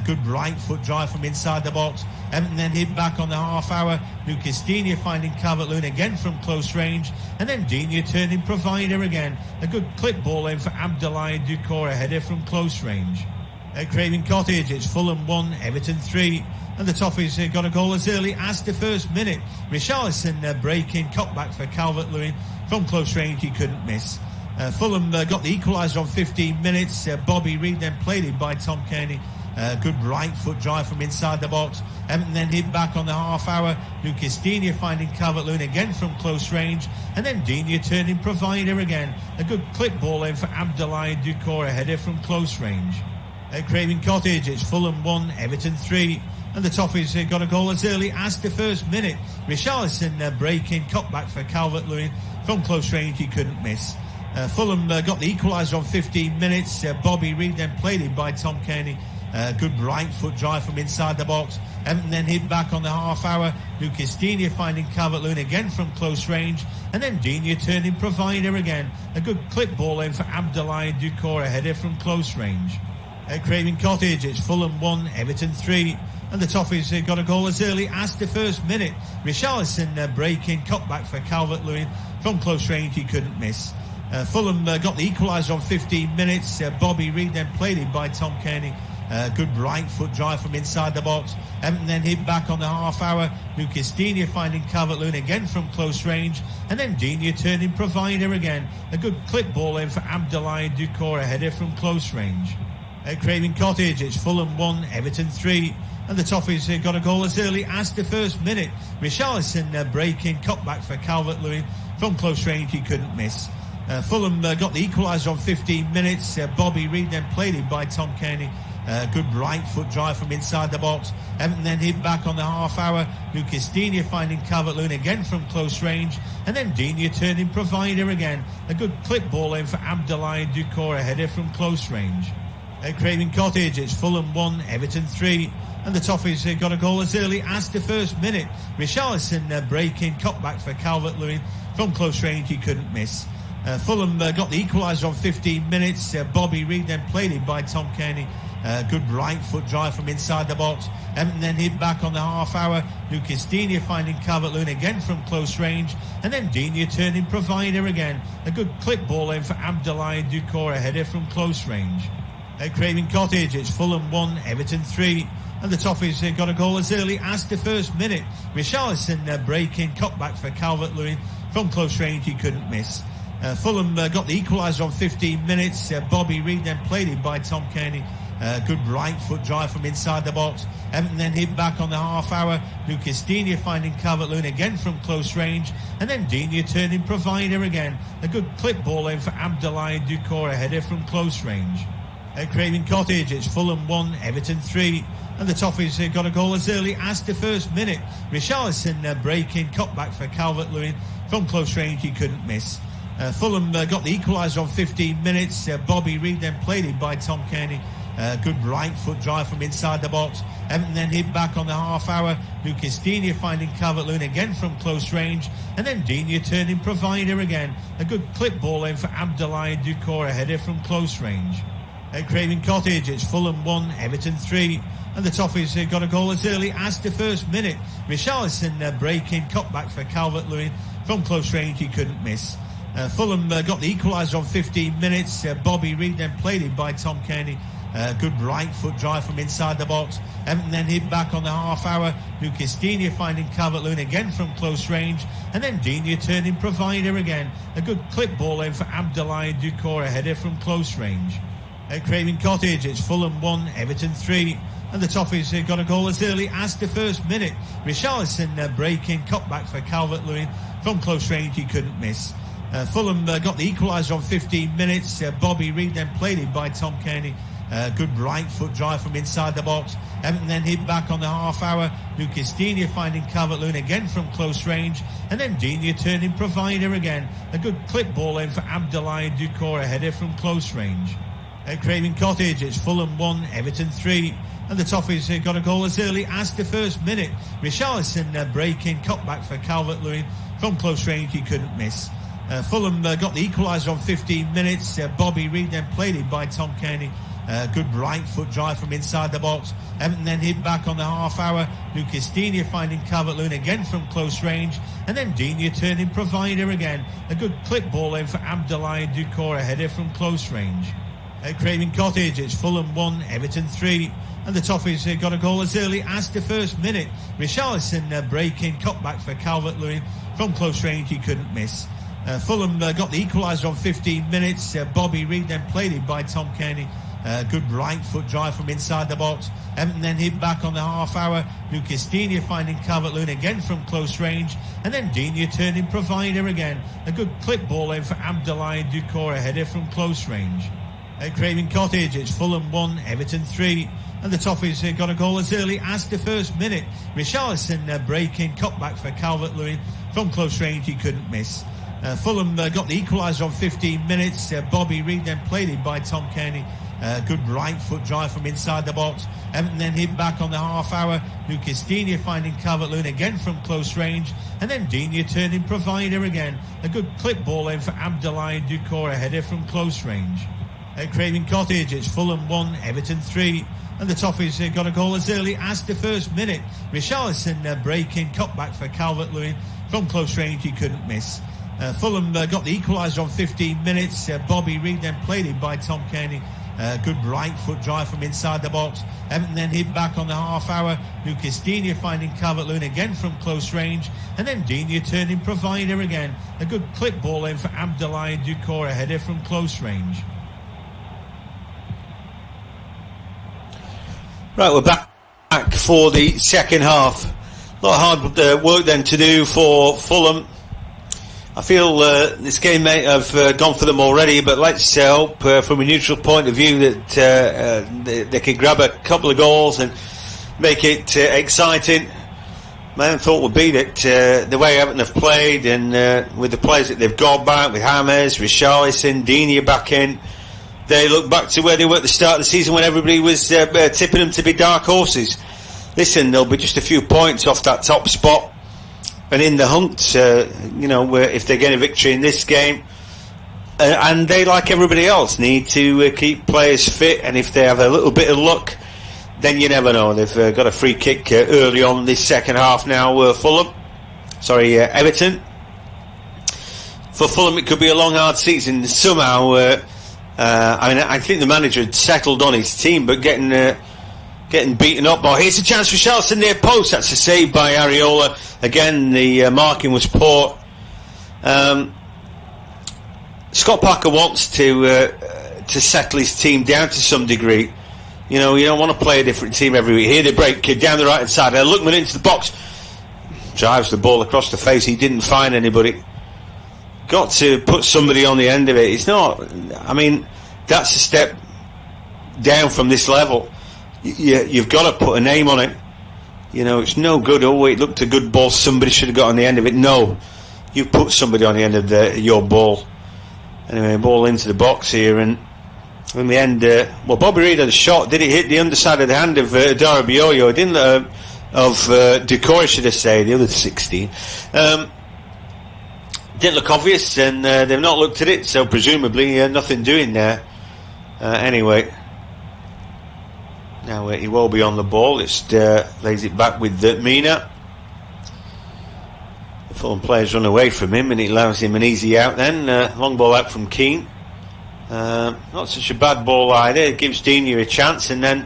Good right foot drive from inside the box. Everton then hit back on the half hour. Lucas Digne finding Calvert-Lewin again from close range. And then Digne turning provider again. A good clip ball in for Abdoulaye Doucouré, a header from close range. At Craven Cottage, it's Fulham 1, Everton 3. And the Toffees got a goal as early as the first minute. Richarlison breaking, cutback for Calvert-Lewin. From close range, he couldn't miss. Fulham got the equaliser on 15 minutes. Bobby Reid then played it by Tom Kearney. Good right foot drive from inside the box. Everton then hit back on the half hour. Lucas Digne finding Calvert-Lewin again from close range. And then Digne turning provider again. A good clip ball in for Abdoulaye Doucouré, a header from close range. At Craven Cottage, it's Fulham 1, Everton 3. And the Toffees got a goal as early as the first minute. Richarlison breaking, cutback for Calvert-Lewin. From close range, he couldn't miss. Fulham got the equaliser on 15 minutes. Bobby Reid then played it by Tom Kearney. Good right foot drive from inside the box. Everton then hit back on the half hour. Lucas Digne finding Calvert-Lewin again from close range. And then Digne turning provider again. A good clip ball in for Abdoulaye Doucouré, a header from close range. At Craven Cottage, it's Fulham 1, Everton 3. And the Toffees got a goal as early as the first minute. Richarlison breaking, cutback for Calvert-Lewin. From close range, he couldn't miss. Fulham got the equaliser on 15 minutes. Bobby Reid then played it by Tom Kearney. Good right foot drive from inside the box. Everton then hit back on the half hour. Lucas Digne finding Calvert-Lewin again from close range. And then Digne turning provider again. A good clip ball in for Abdoulaye Doucouré, a header from close range. At Craven Cottage, it's Fulham 1, Everton 3. And the Toffees got a goal as early as the first minute. Richarlison breaking, cutback for Calvert-Lewin. From close range, he couldn't miss. Fulham got the equaliser on 15 minutes. Bobby Reid then played it by Tom Kearney. Good right foot drive from inside the box. Everton then hit back on the half hour. Lucas Digne finding Calvert-Lewin again from close range. And then Digne turning provider again. A good clip ball in for Abdoulaye Doucouré, a header from close range. At Craven Cottage, it's Fulham 1, Everton 3. And the Toffees got a goal as early as the first minute. Richarlison breaking, cutback for Calvert-Lewin. From close range, he couldn't miss. Fulham got the equaliser on 15 minutes. Bobby Reid then played it by Tom Kearney. Good right foot drive from inside the box. Everton then hit back on the half hour. Lucas Digne finding Calvert-Lewin again from close range. And then Digne turning provider again. A good clip ball in for Abdoulaye Doucouré, a header from close range. at Craven Cottage. It's Fulham 1, Everton 3. And the Toffees got a goal as early as the first minute. Richarlison breaking, cut back for Calvert-Lewin. From close range, he couldn't miss. Fulham got the equaliser on 15 minutes. Bobby Reid then played it by Tom Kearney. Good right foot drive from inside the box. Everton then hit back on the half hour. Lucas Digne finding Calvert-Lewin again from close range. And then Digne turning provider again. A good clip ball in for Abdoulaye Doucouré, a header from close range. At Craven Cottage, it's Fulham 1, Everton 3. And the Toffees got a goal as early as the first minute. Richarlison breaking, cut back for Calvert-Lewin. From close range, he couldn't miss. Fulham got the equaliser on 15 minutes. Bobby Reid then played it by Tom Kearney. Good right foot drive from inside the box. Everton then hit back on the half hour. Lucas Digne finding Calvert-Lewin again from close range. And then Digne turning provider again. A good clip ball in for Abdoulaye Doucouré, a header from close range. At Craven Cottage, it's Fulham 1, Everton 3. And the Toffees got a goal as early as the first minute. Richarlison breaking, cut back for Calvert-Lewin. From close range, he couldn't miss. Fulham got the equaliser on 15 minutes. Bobby Reid then played it by Tom Kearney. Good right foot drive from inside the box. Everton then hit back on the half hour. Lucas Digne finding Calvert-Lewin again from close range. And then Digne turning provider again. A good clip ball in for Abdoulaye Doucouré, a header from close range. At Craven Cottage, it's Fulham 1, Everton 3. And the Toffees got a goal as early as the first minute. Richarlison breaking, cut back for Calvert-Lewin. From close range, he couldn't miss. Fulham got the equaliser on 15 minutes. Bobby Reid then played it by Tom Kearney. Good right foot drive from inside the box. Everton then hit back on the half hour. Lucas Digne finding Calvert-Lewin again from close range. And then Digne turning provider again. A good clip ball in for Abdoulaye Doucouré, a header from close range. At Craven Cottage, it's Fulham 1, Everton 3. And the Toffees got a goal as early as the first minute. Richarlison breaking, cut back for Calvert-Lewin. From close range, he couldn't miss. Fulham got the equaliser on 15 minutes. Bobby Reid then played it by Tom Kearney. Good right foot drive from inside the box. Everton then hit back on the half hour. Lucas Digne finding Calvert-Lewin again from close range. And then Digne turning provider again. A good clip ball in for Abdoulaye Doucouré, a header from close range. At Craven Cottage, it's Fulham 1, Everton 3. And the Toffees got a goal as early as the first minute. Richarlison breaking, cut back for Calvert-Lewin. From close range, he couldn't miss. Fulham got the equaliser on 15 minutes. Bobby Reid then played it by Tom Kearney. Good right foot drive from inside the box. Everton then hit back on the half hour. Lucas Digne finding Calvert-Lewin again from close range. And then Digne turning provider again. A good clip ball in for Abdoulaye Doucouré, a header from close range. At Craven Cottage, it's Fulham 1, Everton 3. And the Toffees got a goal as early as the first minute. Richarlison breaking, cut back for Calvert-Lewin. From close range, he couldn't miss. Fulham got the equaliser on 15 minutes. Bobby Reid then played it by Tom Kearney. Good right foot drive from inside the box. Everton then hit back on the half hour. Lucas Digne finding Calvert-Lewin again from close range. And then Digne turning provider again. A good clip ball in for Abdoulaye Doucouré, a header from close range. At Craven Cottage, it's Fulham 1, Everton 3. And the Toffees got a goal as early as the first minute. Richarlison breaking, cut back for Calvert-Lewin. From close range, he couldn't miss. Fulham got the equaliser on 15 minutes. Bobby Reid then played it by Tom Kearney. Good right foot drive from inside the box. Everton then hit back on the half hour. Lucas Digne finding Calvert-Lewin again from close range. And then Digne turning provider again. A good clip ball in for Abdoulaye Doucouré, a header from close range. Right, we're back for the second half. A lot of hard work then to do for Fulham. I feel this game may have gone for them already, but let's hope from a neutral point of view that they can grab a couple of goals and make it exciting. My own thought would be that the way Everton have played and with the players that they've got back, with James, Richarlison, Digne back in, they look back to where they were at the start of the season when everybody was tipping them to be dark horses. Listen, there'll be just a few points off that top spot and in the hunt, if they get a victory in this game. And they, like everybody else, need to keep players fit, and if they have a little bit of luck, then you never know. They've got a free kick early on this second half now, Everton. For Fulham, it could be a long, hard season. Somehow, I think the manager had settled on his team, but getting beaten up. Oh, here's a chance for Richarlison near post. That's a save by Areola. Again, the marking was poor. Scott Parker wants to settle his team down to some degree. You don't want to play a different team every week. Here they break down the right hand side. Lookman into the box, drives the ball across the face. He didn't find anybody. Got to put somebody on the end of it. It's not. That's a step down from this level. You've got to put a name on it. It's no good. Oh, it looked a good ball. Somebody should have got on the end of it. No, you put somebody on the end of your ball. Anyway, ball into the box here, and in the end, Bobby Reid had a shot. Did it hit the underside of the hand of Darabioyo? It didn't of Decoy, should I say, the other 16. Didn't look obvious, and they've not looked at it, so presumably nothing doing there. Anyway, now he will be on the ball. It's lays it back with Mina. The Fulham players run away from him, and it allows him an easy out then. Long ball out from Keane. Not such a bad ball either. It gives Dina a chance, and then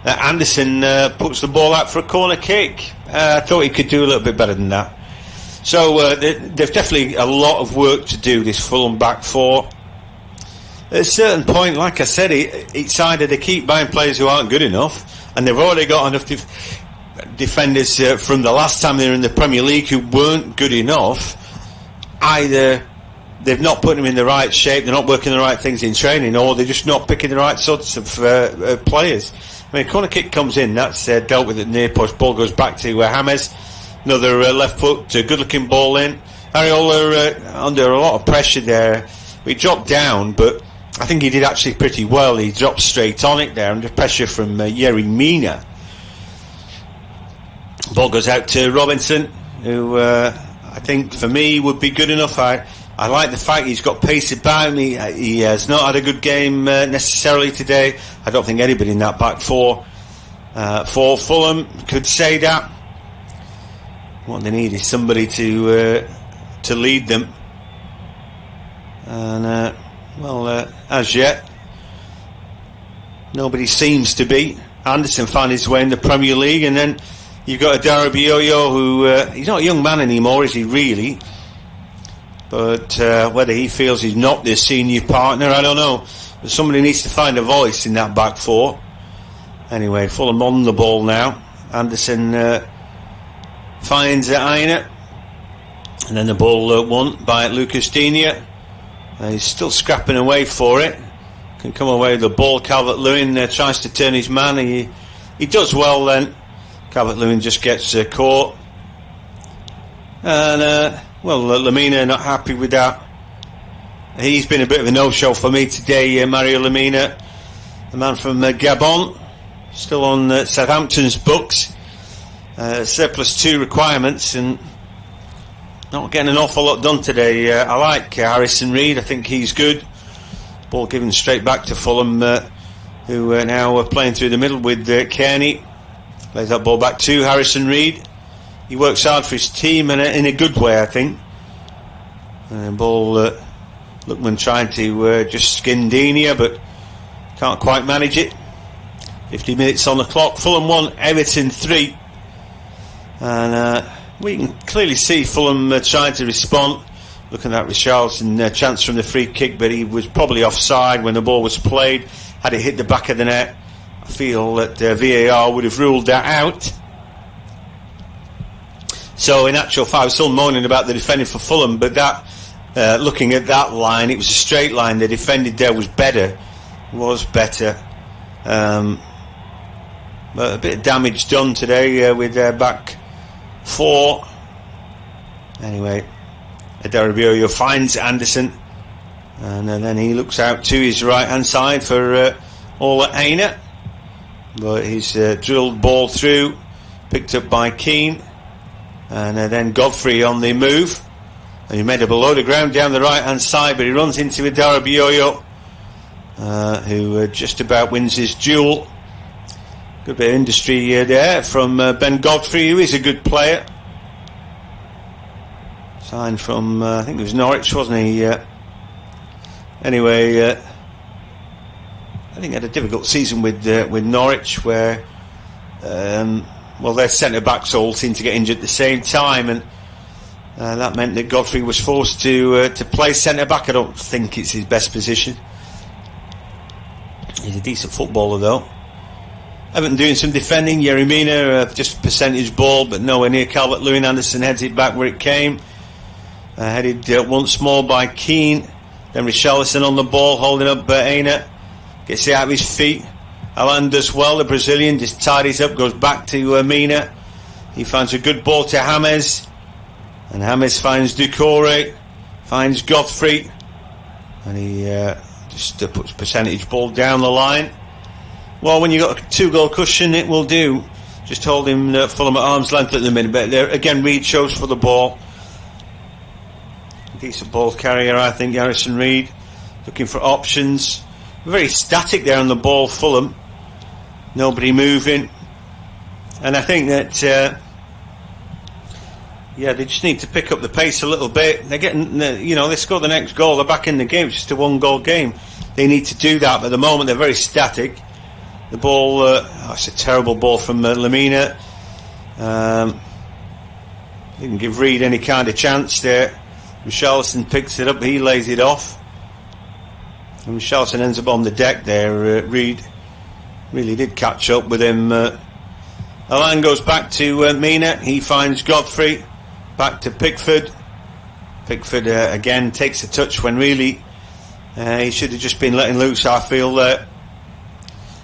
Anderson puts the ball out for a corner kick. I thought he could do a little bit better than that. So they've definitely a lot of work to do, this Fulham back four. At a certain point, like I said, it's either they keep buying players who aren't good enough, and they've already got enough defenders from the last time they were in the Premier League who weren't good enough. Either they've not put them in the right shape, they're not working the right things in training, or they're just not picking the right sorts of players. Corner kick comes in, that's dealt with at near post. Ball goes back to James. Another left foot, good looking ball in. Areola under a lot of pressure there. He dropped down, but I think he did actually pretty well. He dropped straight on it there under pressure from Yerry Mina. Ball goes out to Robinson, who I think for me would be good enough. I like the fact he's got pace about him. He has not had a good game necessarily today. I don't think anybody in that back four for Fulham could say that. What they need is somebody to lead them. And as yet, nobody seems to be. Anderson found his way in the Premier League, and then you've got a Darabioyo who he's not a young man anymore, is he really? But whether he feels he's not the senior partner, I don't know. But somebody needs to find a voice in that back four. Anyway, Fulham on the ball now. Anderson finds Aina, and then the ball won by Lucas Digne. He's still scrapping away for it. Can come away with the ball. Calvert-Lewin tries to turn his man. He does well then. Calvert-Lewin just gets caught. And Lamina not happy with that. He's been a bit of a no-show for me today, Mario Lamina, the man from Gabon, still on Southampton's books. Surplus 2 requirements, and not getting an awful lot done today. I like Harrison Reed. I think he's good. Ball given straight back to Fulham, who are now playing through the middle with Kearney. Plays that ball back to Harrison Reed. He works hard for his team, and in a good way, I think. Ball, Lookman trying to just skin Digne, but can't quite manage it. 50 minutes on the clock. Fulham 1, Everton 3. And we can clearly see Fulham trying to respond. Looking at Richarlison, chance from the free kick, but he was probably offside when the ball was played. Had it hit the back of the net, I feel that VAR would have ruled that out. So in actual fact, I was still moaning about the defending for Fulham, but that looking at that line, it was a straight line. The defended there was better. But a bit of damage done today with their back four. Anyway, Darabioyo finds Anderson, and then he looks out to his right hand side for Ola Aina, but he's drilled ball through, picked up by Keane, and then Godfrey on the move, and he made a below the ground down the right hand side, but he runs into a Darabioyo, who just about wins his duel. Good bit of industry there from Ben Godfrey, who is a good player. Signed from, I think it was Norwich, wasn't he? Anyway, I think had a difficult season with Norwich, where their centre backs all seemed to get injured at the same time, and that meant that Godfrey was forced to play centre back. I don't think it's his best position. He's a decent footballer though. Everton doing some defending. Yeremina just percentage ball, but nowhere near Calvert-Lewin. Anderson heads it back where it came. Headed once more by Keane. Then Richarlison on the ball, holding up Aina. Gets it out of his feet. Alan does well, the Brazilian, just tidies up, goes back to Mina. He finds a good ball to James. And James finds Doucouré. Finds Godfrey. And he just puts percentage ball down the line. Well, when you've got a 2-goal cushion, it will do. Just holding Fulham at arm's length at the minute. But there, again, Reid shows for the ball. Decent ball carrier, I think, Harrison Reid. Looking for options. Very static there on the ball, Fulham. Nobody moving. And I think that, they just need to pick up the pace a little bit. They're getting, they score the next goal, they're back in the game. It's just a 1-goal game. They need to do that, but at the moment they're very static. The ball, it's a terrible ball from Lamina. Didn't give Reid any kind of chance there. Richarlison picks it up, he lays it off. And Richarlison ends up on the deck there. Reid really did catch up with him. Alan goes back to Mina, he finds Godfrey. Back to Pickford. Pickford again takes a touch when really he should have just been letting loose, I feel there.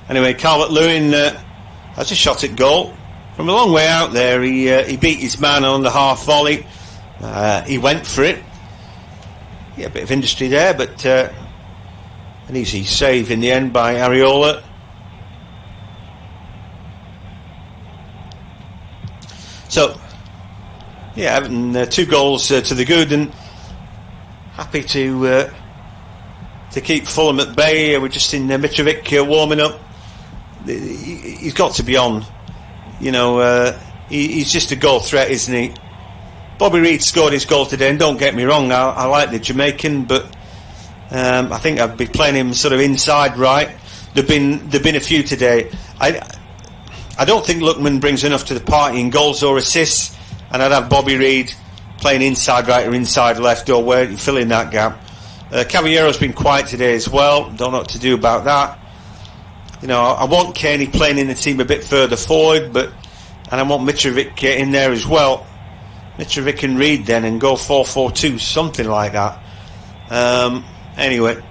Anyway, Calvert-Lewin has a shot at goal. From a long way out there, he beat his man on the half volley. He went for it. Yeah, a bit of industry there, but an easy save in the end by Areola. So, yeah, Everton 2 goals to the good, and happy to keep Fulham at bay. We're just in Mitrovic warming up. He's got to be on. He's just a goal threat, isn't he? Bobby Reid scored his goal today, and don't get me wrong, I like the Jamaican, but I think I'd be playing him sort of inside right. There've been a few today. I don't think Lookman brings enough to the party in goals or assists, and I'd have Bobby Reid playing inside right or inside left, or where fill in that gap. Caballero's been quiet today as well. Don't know what to do about that. I want Kenny playing in the team a bit further forward, and I want Mitrovic in there as well. Mitrovic and Reid then, and go 4-4-2, something like that. Anyway,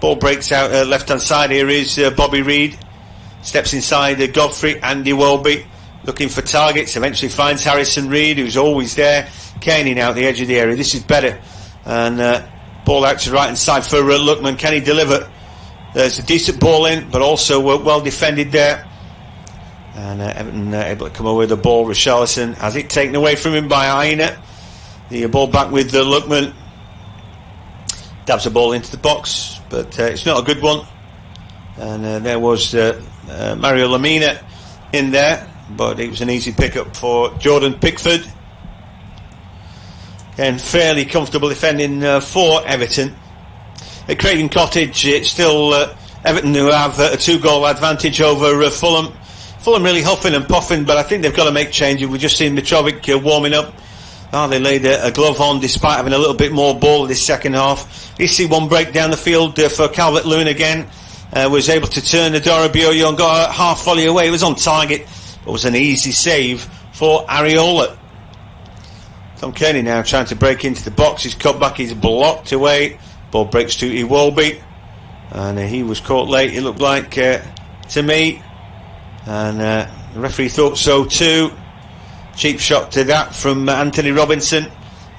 ball breaks out left hand side. Here is Bobby Reid. Steps inside Godfrey. Andy Welby looking for targets. Eventually finds Harrison Reid, who's always there. Caney now at the edge of the area. This is better. And ball out to right hand side for Lookman. Can he deliver? There's a decent ball in, but also well defended there. And Everton able to come away with the ball. Richarlison has it taken away from him by Aina. The ball back with Lookman. Dabs the ball into the box, but it's not a good one. And there was Mario Lamina in there, but it was an easy pickup for Jordan Pickford. And fairly comfortable defending for Everton. At Craven Cottage, it's still Everton who have a 2-goal advantage over Fulham. Fulham really huffing and puffing, but I think they've got to make changes. We've just seen Mitrovic warming up. They laid a glove on despite having a little bit more ball this second half. You see one break down the field for Calvert-Lewin again. Was able to turn Adora Bioyo and got a half volley away. It was on target, but was an easy save for Areola. Tom Kearney now trying to break into the box. His cutback is blocked away. Ball breaks to Iwobi, and he was caught late, it looked like to me, and the referee thought so too. Cheap shot to that from Anthony Robinson.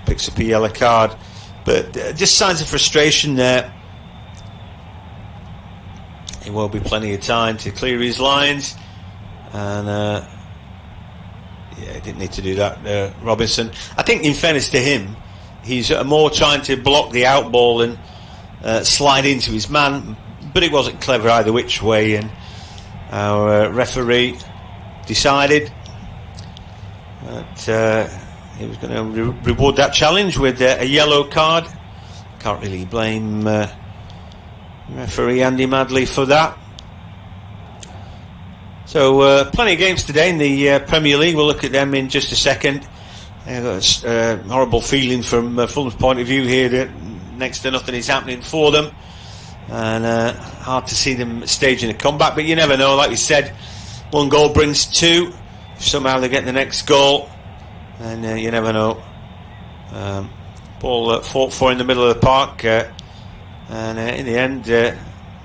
Picks up a yellow card, but just signs of frustration there. It will be plenty of time to clear his lines, and he didn't need to do that, Robinson. I think in fairness to him, he's more trying to block the out ball and slide into his man, but it wasn't clever either which way, and our referee decided that he was going to reward that challenge with a yellow card. Can't really blame referee Andy Madley for that. So plenty of games today in the Premier League. We'll look at them in just a second. I've got a horrible feeling from Fulham's point of view here that next to nothing is happening for them, and hard to see them staging a comeback, but you never know. Like we said, one goal brings two. If somehow they get the next goal, and you never know. Ball fought for in the middle of the park, and in the end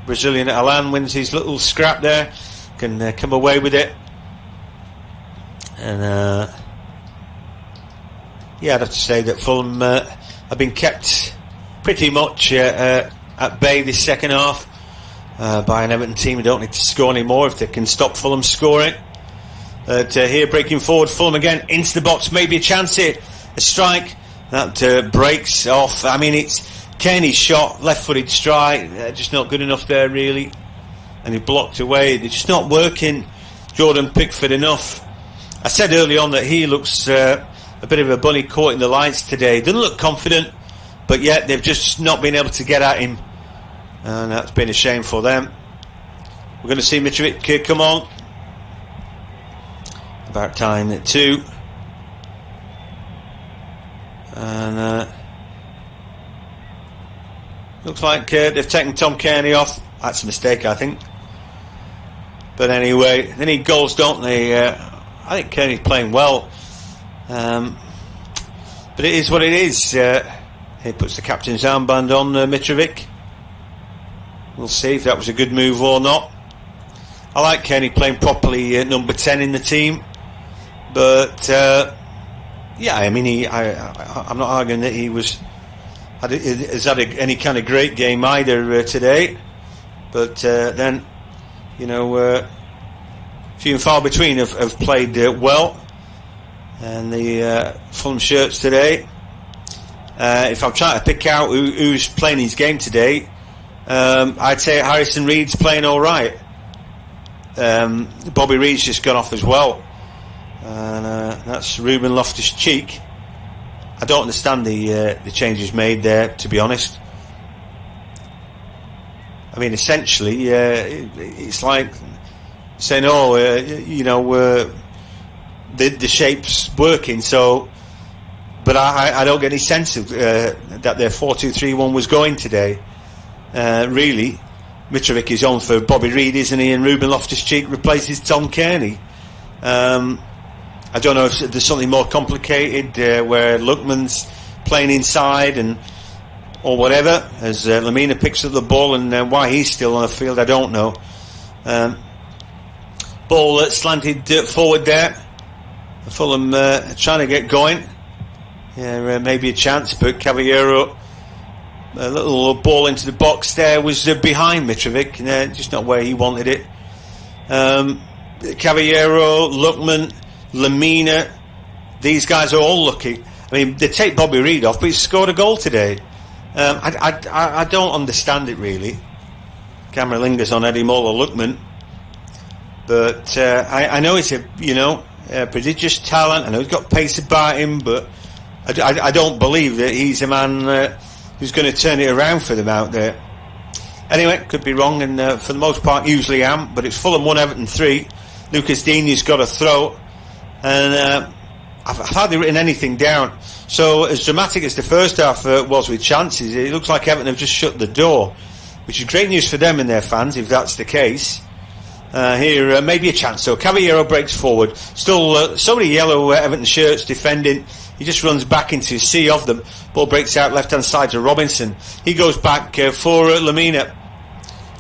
Brazilian Alan wins his little scrap there, can come away with it. And yeah, I'd have to say that Fulham have been kept pretty much at bay this second half by an Everton team who don't need to score anymore if they can stop Fulham scoring. But here, breaking forward, Fulham again into the box, maybe a chance here, a strike that breaks off. I mean, it's Kenny's shot, left-footed strike, just not good enough there really, and he blocked away. They're just not working Jordan Pickford enough. I said early on that he looks a bit of a bunny caught in the lights today. Doesn't look confident, but yet they've just not been able to get at him, and that's been a shame for them. We're going to see Mitrovic come on. About time at 2. And looks like they've taken Tom Kearney off. That's a mistake, I think. But anyway, they need goals, don't they? I think Kearney's playing well. But it is what it is. He puts the captain's armband on Mitrovic. We'll see if that was a good move or not. I like Kearney playing properly at number 10 in the team. But yeah, I mean, I'm not arguing that he has had any kind of great game either today. But then, you know, few and far between have played well. And the Fulham shirts today, if I'm trying to pick out who's playing his game today, I'd say Harrison Reed's playing all right. Bobby Reed's just gone off as well, and that's Ruben Loftus-Cheek. I don't understand the changes made there, to be honest. I mean, essentially, it's like saying, "Oh, you know, the shape's working." So, but I don't get any sense of that their 4-2-3-1 was going today. Really, Mitrovic is on for Bobby Reed, isn't he? And Ruben Loftus-Cheek replaces Tom Kearney. I don't know if there's something more complicated where Lookman's playing inside or whatever, as Lamina picks up the ball, and why he's still on the field, I don't know. Ball slanted forward there. Fulham trying to get going. Yeah, maybe a chance, but Caballero, a little ball into the box there, was behind Mitrovic, just not where he wanted it. Caballero, Lookman, Lamina, these guys are all lucky. I mean, they take Bobby Reed off, but he's scored a goal today. I don't understand it really. Camera lingers on Eddie Mola Lookman, but I know it's a prodigious talent. I know he's got pace about him, but I don't believe that he's a man who's going to turn it around for them out there. Anyway, could be wrong, and for the most part usually am, but it's Fulham 1, Everton 3. Lucas Digne's got a throw, and I've hardly written anything down. So as dramatic as the first half was with chances, it looks like Everton have just shut the door, which is great news for them and their fans if that's the case. Here, maybe a chance. So Caballero breaks forward. Still so many yellow Everton shirts defending. He just runs back into a sea of them. Ball breaks out left-hand side to Robinson. He goes back for Lamina.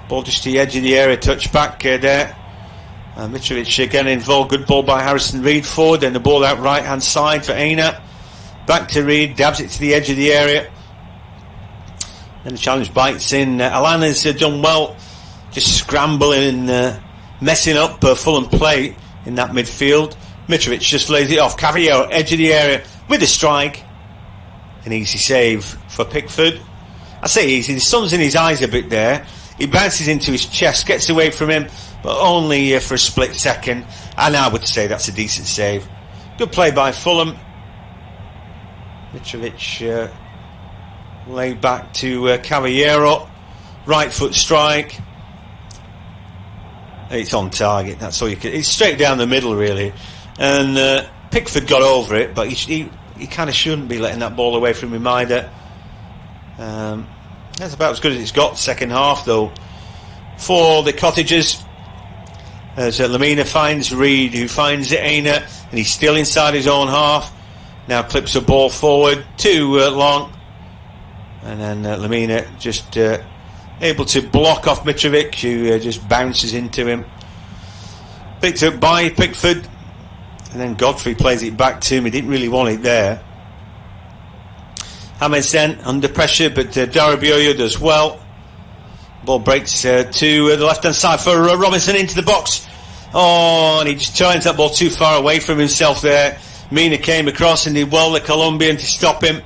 Ball just to the edge of the area. Touch back there. Mitrovic again involved. Good ball by Harrison Reed forward. Then the ball out right-hand side for Aina. Back to Reed. Dabs it to the edge of the area. Then the challenge bites in. Alana's done well. Just scrambling and messing up Fulham play in that midfield. Mitrovic just lays it off. Caballero, edge of the area with a strike. An easy save for Pickford. I say easy, the sun's in his eyes a bit there. He bounces into his chest, gets away from him, but only for a split second. And I would say that's a decent save. Good play by Fulham. Mitrovic laid back to Caballero. Right foot strike. It's on target. That's all you can. It's straight down the middle, really. And Pickford got over it, but he kind of shouldn't be letting that ball away from him either. That's about as good as it's got second half, though, for the Cottagers. As Lamina finds Reed, who finds Aina, and he's still inside his own half. Now clips a ball forward, too long. And then Lamina just able to block off Mitrovic, who just bounces into him. Picked up by Pickford. And then Godfrey plays it back to him. He didn't really want it there. James then under pressure, but Darabioyo does well. Ball breaks to the left-hand side for Robinson into the box. Oh, and he just turns that ball too far away from himself there. Mina came across and did well, the Colombian, to stop him.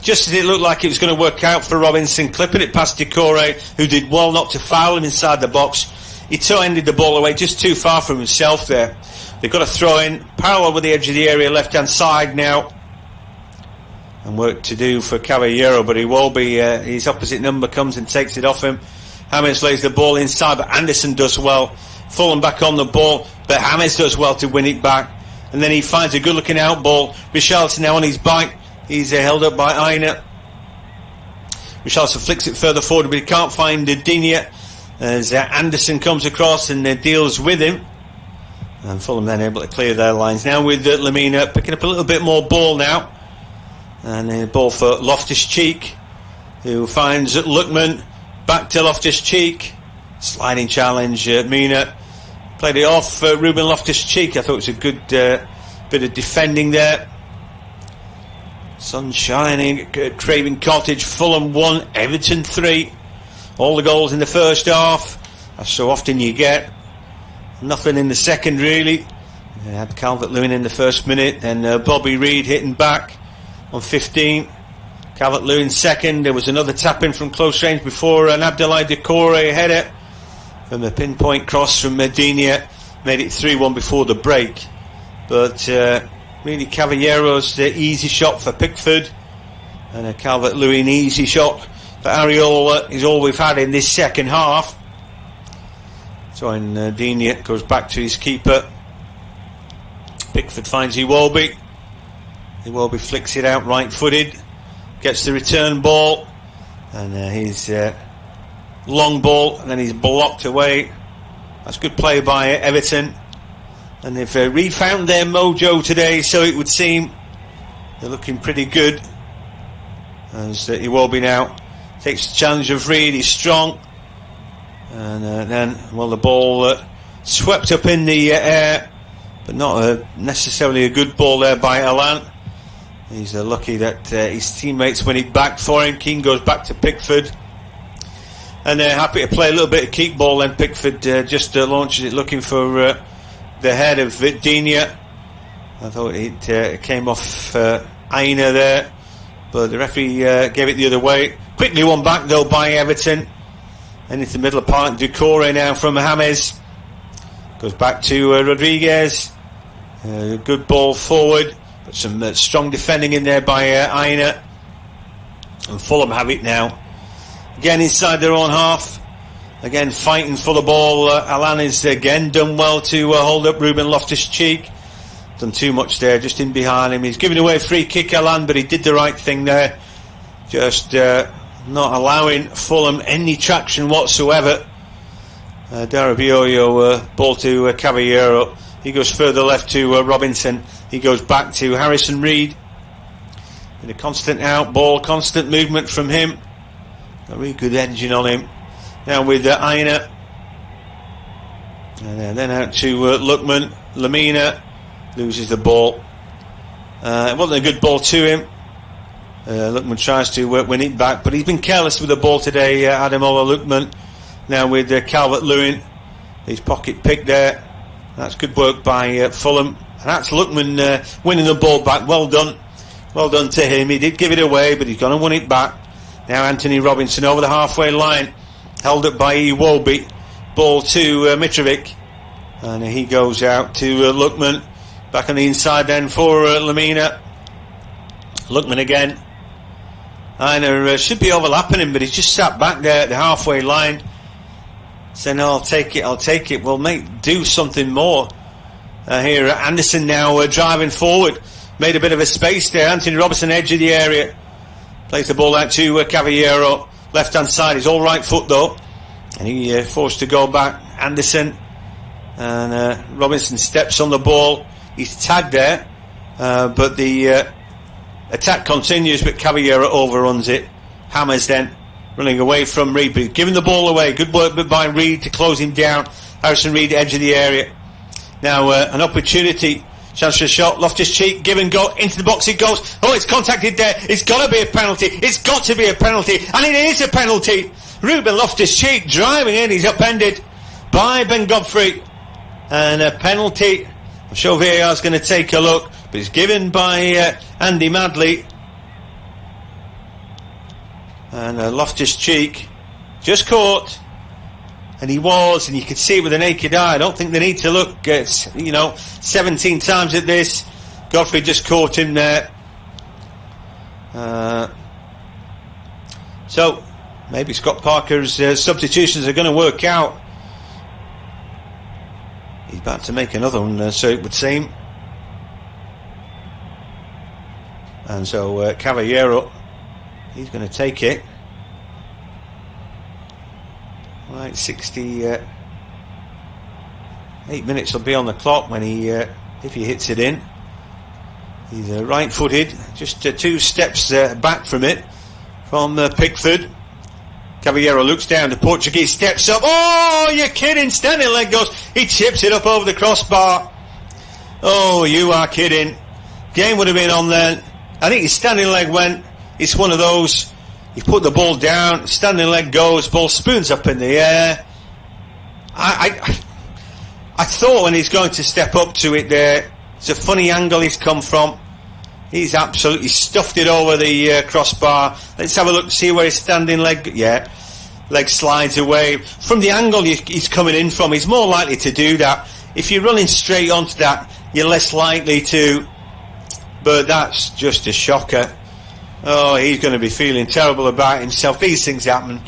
Just as it looked like it was going to work out for Robinson, clipping it past Decore, who did well not to foul him inside the box. He ended the ball away just too far from himself there. They've got a throw in, parallel with the edge of the area, left-hand side now. And work to do for Caballero, but he will be. His opposite number comes and takes it off him. James lays the ball inside, but Anderson does well. Fulham back on the ball, but James does well to win it back. And then he finds a good-looking out ball. Richarlison now on his back. He's held up by Aina. Richarlison flicks it further forward, but he can't find Digne as Anderson comes across and deals with him. And Fulham then able to clear their lines. Now with Lamina picking up a little bit more ball now. And a ball for Loftus-Cheek, who finds Lookman. Back to Loftus-Cheek. Sliding challenge. Mina played it off Ruben Loftus-Cheek. I thought it was a good bit of defending there. Sun shining at Craven Cottage. Fulham 1, Everton 3. All the goals in the first half, as so often you get. Nothing in the second, really. They had Calvert-Lewin in the first minute, then Bobby Reed hitting back on 15. Calvert-Lewin second. There was another tap in from close range before an Abdoulaye Decore header from a pinpoint cross from Medina made it 3-1 before the break. But really Caballero's easy shot for Pickford, and a Calvert-Lewin easy shot for Areola is all we've had in this second half. So when Digne goes back to his keeper, Pickford finds Iwobi. Iwobi flicks it out right-footed, gets the return ball, and his long ball, and then he's blocked away. That's good play by Everton, and they've refound their mojo today, so it would seem. They're looking pretty good, as Iwobi now takes the challenge of Reed. He's strong, and then the ball swept up in the air, but not necessarily a good ball there by Alan. He's lucky that his teammates win it back for him. Keane goes back to Pickford, and they're happy to play a little bit of keep ball. Then Pickford just launches it, looking for the head of Digne. I thought it came off Aina there, but the referee gave it the other way. Quickly won back though by Everton, and into the middle of park. Decore now from James, goes back to Rodriguez. Good ball forward, but some strong defending in there by Aina, and Fulham have it now. Again inside their own half, again fighting for the ball. Alan is again done well to hold up Ruben Loftus-Cheek. Done too much there, just in behind him. He's giving away a free kick, Alan, but he did the right thing there. Just not allowing Fulham any traction whatsoever. Darabioyo ball to Caballero. He goes further left to Robinson. He goes back to Harrison Reed. And a constant out ball, constant movement from him. A really good engine on him. Now with Aina. And then out to Lookman. Lamina loses the ball. It wasn't a good ball to him. Lookman tries to win it back, but he's been careless with the ball today, Ademola Lookman. Now with Calvert-Lewin. His pocket pick there. That's good work by Fulham. And that's Lookman winning the ball back. Well done. Well done to him. He did give it away, but he's going to win it back. Now Anthony Robinson over the halfway line. Held up by Iwobi. Ball to Mitrovic. And he goes out to Lookman. Back on the inside then for Lamina. Lookman again. Aina should be overlapping him, but he's just sat back there at the halfway line. Saying, no, I'll take it. Well, mate, do something more. Here, Anderson now driving forward. Made a bit of a space there. Anthony Robertson, edge of the area. Plays the ball out to Caballero. Left-hand side. He's all right foot, though. And he forced to go back. Anderson. And Robinson steps on the ball. He's tagged there. But the attack continues, but Caballero overruns it. Hammers then. Running away from Reid, but giving the ball away. Good work by Reid to close him down. Harrison Reid, edge of the area. Now an opportunity. Chance for a shot. Loftus-Cheek, give and go. Into the box it goes. Oh, it's contacted there. It's got to be a penalty. It's got to be a penalty. And it is a penalty. Ruben Loftus-Cheek driving in. He's upended by Ben Godfrey. And a penalty. I'm sure VAR's going to take a look. But it's given by Andy Madley. And Loftus-Cheek just caught, and he was, and you could see it with the naked eye. I don't think they need to look at 17 times at this. Godfrey just caught him there. So maybe Scott Parker's substitutions are going to work out. He's about to make another one, so it would seem. And so Caballero, he's going to take it. Right, 68 minutes will be on the clock when if he hits it in. He's right-footed, just 2 steps back from it, from Pickford. Caballero looks down, the Portuguese steps up. Oh, you're kidding, standing leg goes. He chips it up over the crossbar. Oh, you are kidding. Game would have been on then. I think his standing leg went. It's one of those, you put the ball down, standing leg goes, ball spoons up in the air. I thought when he's going to step up to it there, it's a funny angle he's come from. He's absolutely stuffed it over the crossbar. Let's have a look, see where his standing leg, leg slides away. From the angle he's coming in from, he's more likely to do that. If you're running straight onto that, you're less likely to. But that's just a shocker. Oh, he's going to be feeling terrible about himself. These things happen.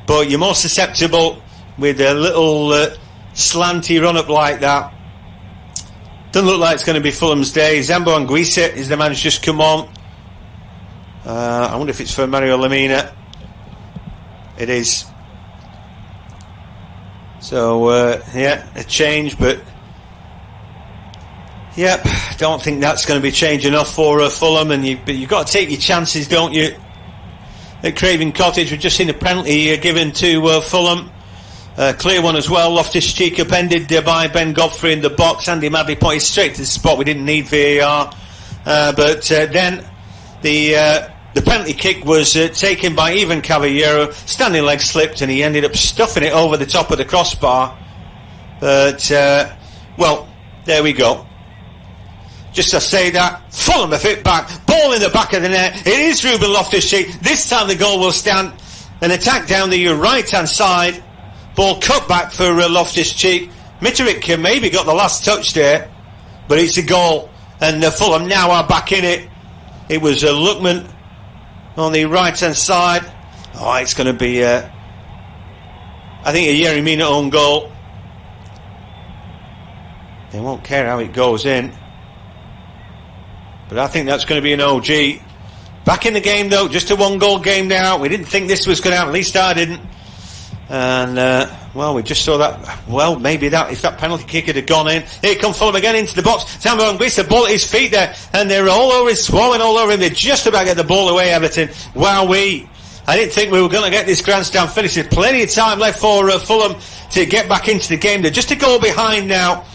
But you're more susceptible with a little slanty run-up like that. Doesn't look like it's going to be Fulham's day. Zambo Anguissa is the man who's just come on. I wonder if it's for Mario Lemina. It is. So, a change, but yep, don't think that's going to be change enough for Fulham, but you've got to take your chances, don't you? At Craven Cottage, we've just seen a penalty given to Fulham. Clear one as well. Loftus-Cheek upended by Ben Godfrey in the box. Andy Madley pointed straight to the spot. We didn't need VAR. But then the penalty kick was taken by Ivan Caballero. Standing leg slipped and he ended up stuffing it over the top of the crossbar. But, well, there we go. Just to say that, Fulham have hit back. Ball in the back of the net. It is Ruben Loftus-Cheek. This time the goal will stand. An attack down the right-hand side. Ball cut back for Loftus-Cheek. Mitrovic maybe got the last touch there, but it's a goal, and Fulham now are back in it. It was Lookman on the right-hand side. Oh, it's going to be, I think, a Yerry Mina own goal. They won't care how it goes in, but I think that's going to be an OG. Back in the game, though, just a 1-goal game now. We didn't think this was going to happen, at least I didn't. And, well, we just saw that. Well, maybe that, if that penalty kick had gone in. Here come Fulham again into the box. Zambo Anguissa, ball at his feet there. And they're all over him, swallowing all over him. They just about get the ball away, Everton. Wowee. I didn't think we were going to get this grandstand finish. There's plenty of time left for Fulham to get back into the game. They're just a goal behind now.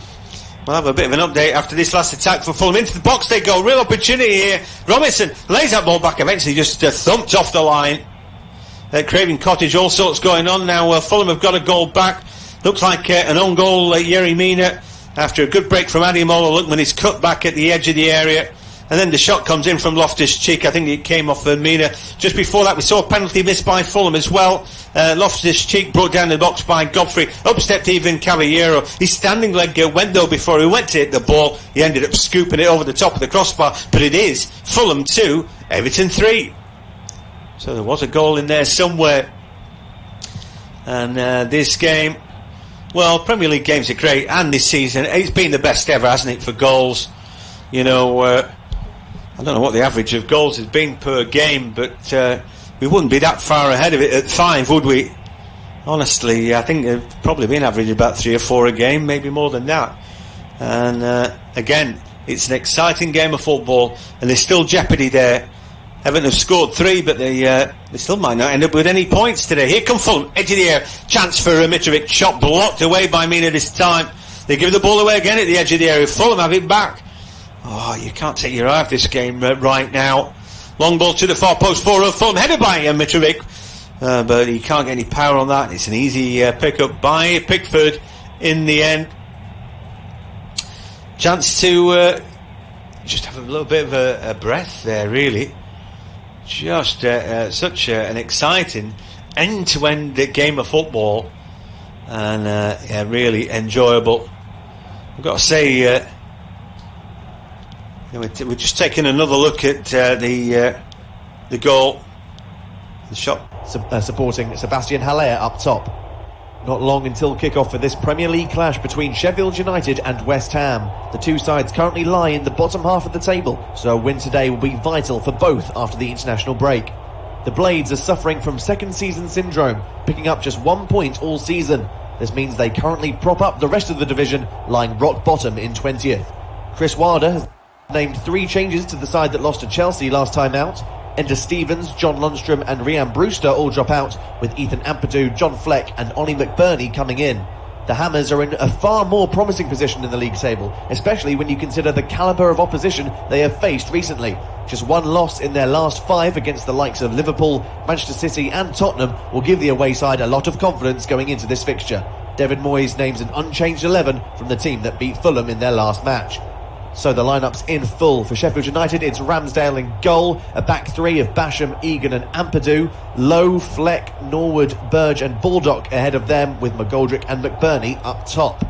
We'll have a bit of an update after this last attack for Fulham. Into the box they go. Real opportunity here. Robinson lays that ball back. Eventually just thumped off the line. At Craven Cottage, all sorts going on now. Fulham have got a goal back. Looks like an own goal, Yerry Mina, after a good break from Ademola Lookman. He's cut back at the edge of the area, and then the shot comes in from Loftus-Cheek. I think it came off Mina. Just before that, we saw a penalty missed by Fulham as well. Loftus-Cheek brought down the box by Godfrey. Up stepped Ivan Caballero. His standing leg went though before he went to hit the ball. He ended up scooping it over the top of the crossbar. But it is Fulham 2, Everton 3. So there was a goal in there somewhere. And this game, well, Premier League games are great, and this season it's been the best ever, hasn't it, for goals? You know, I don't know what the average of goals has been per game, but we wouldn't be that far ahead of it at 5, would we? Honestly, I think they've probably been averaging about 3 or 4 a game, maybe more than that. And again, it's an exciting game of football, and there's still jeopardy there. Everton have scored 3, but they still might not end up with any points today. Here come Fulham, edge of the air, chance for Mitrovic, shot blocked away by Mina this time. They give the ball away again at the edge of the area. Fulham have it back. Oh, you can't take your eye off this game right now. Long ball to the far post for Fulham, headed by Mitrovic, but he can't get any power on that. It's an easy pick-up by Pickford in the end. Chance to just have a little bit of a breath there, really. Just such an exciting end-to-end game of football, and yeah, really enjoyable. I've got to say, we're just taking another look at the goal, the shot. Supporting Sebastian Haller up top. Not long until kick-off for this Premier League clash between Sheffield United and West Ham. The two sides currently lie in the bottom half of the table, so a win today will be vital for both after the international break. The Blades are suffering from second season syndrome, picking up just 1 point all season. This means they currently prop up the rest of the division, lying rock bottom in 20th. Chris Wilder has named 3 changes to the side that lost to Chelsea last time out. Ender Stevens, John Lundstram and Rhian Brewster all drop out, with Ethan Ampadu, John Fleck and Ollie McBurney coming in. The Hammers are in a far more promising position in the league table, especially when you consider the calibre of opposition they have faced recently. Just 1 loss in their last 5 against the likes of Liverpool, Manchester City and Tottenham will give the away side a lot of confidence going into this fixture. David Moyes names an unchanged 11 from the team that beat Fulham in their last match. So the lineup's in full. For Sheffield United, it's Ramsdale in goal, a back 3 of Basham, Egan and Ampadu, Lowe, Fleck, Norwood, Burge and Baldock ahead of them, with McGoldrick and McBurney up top.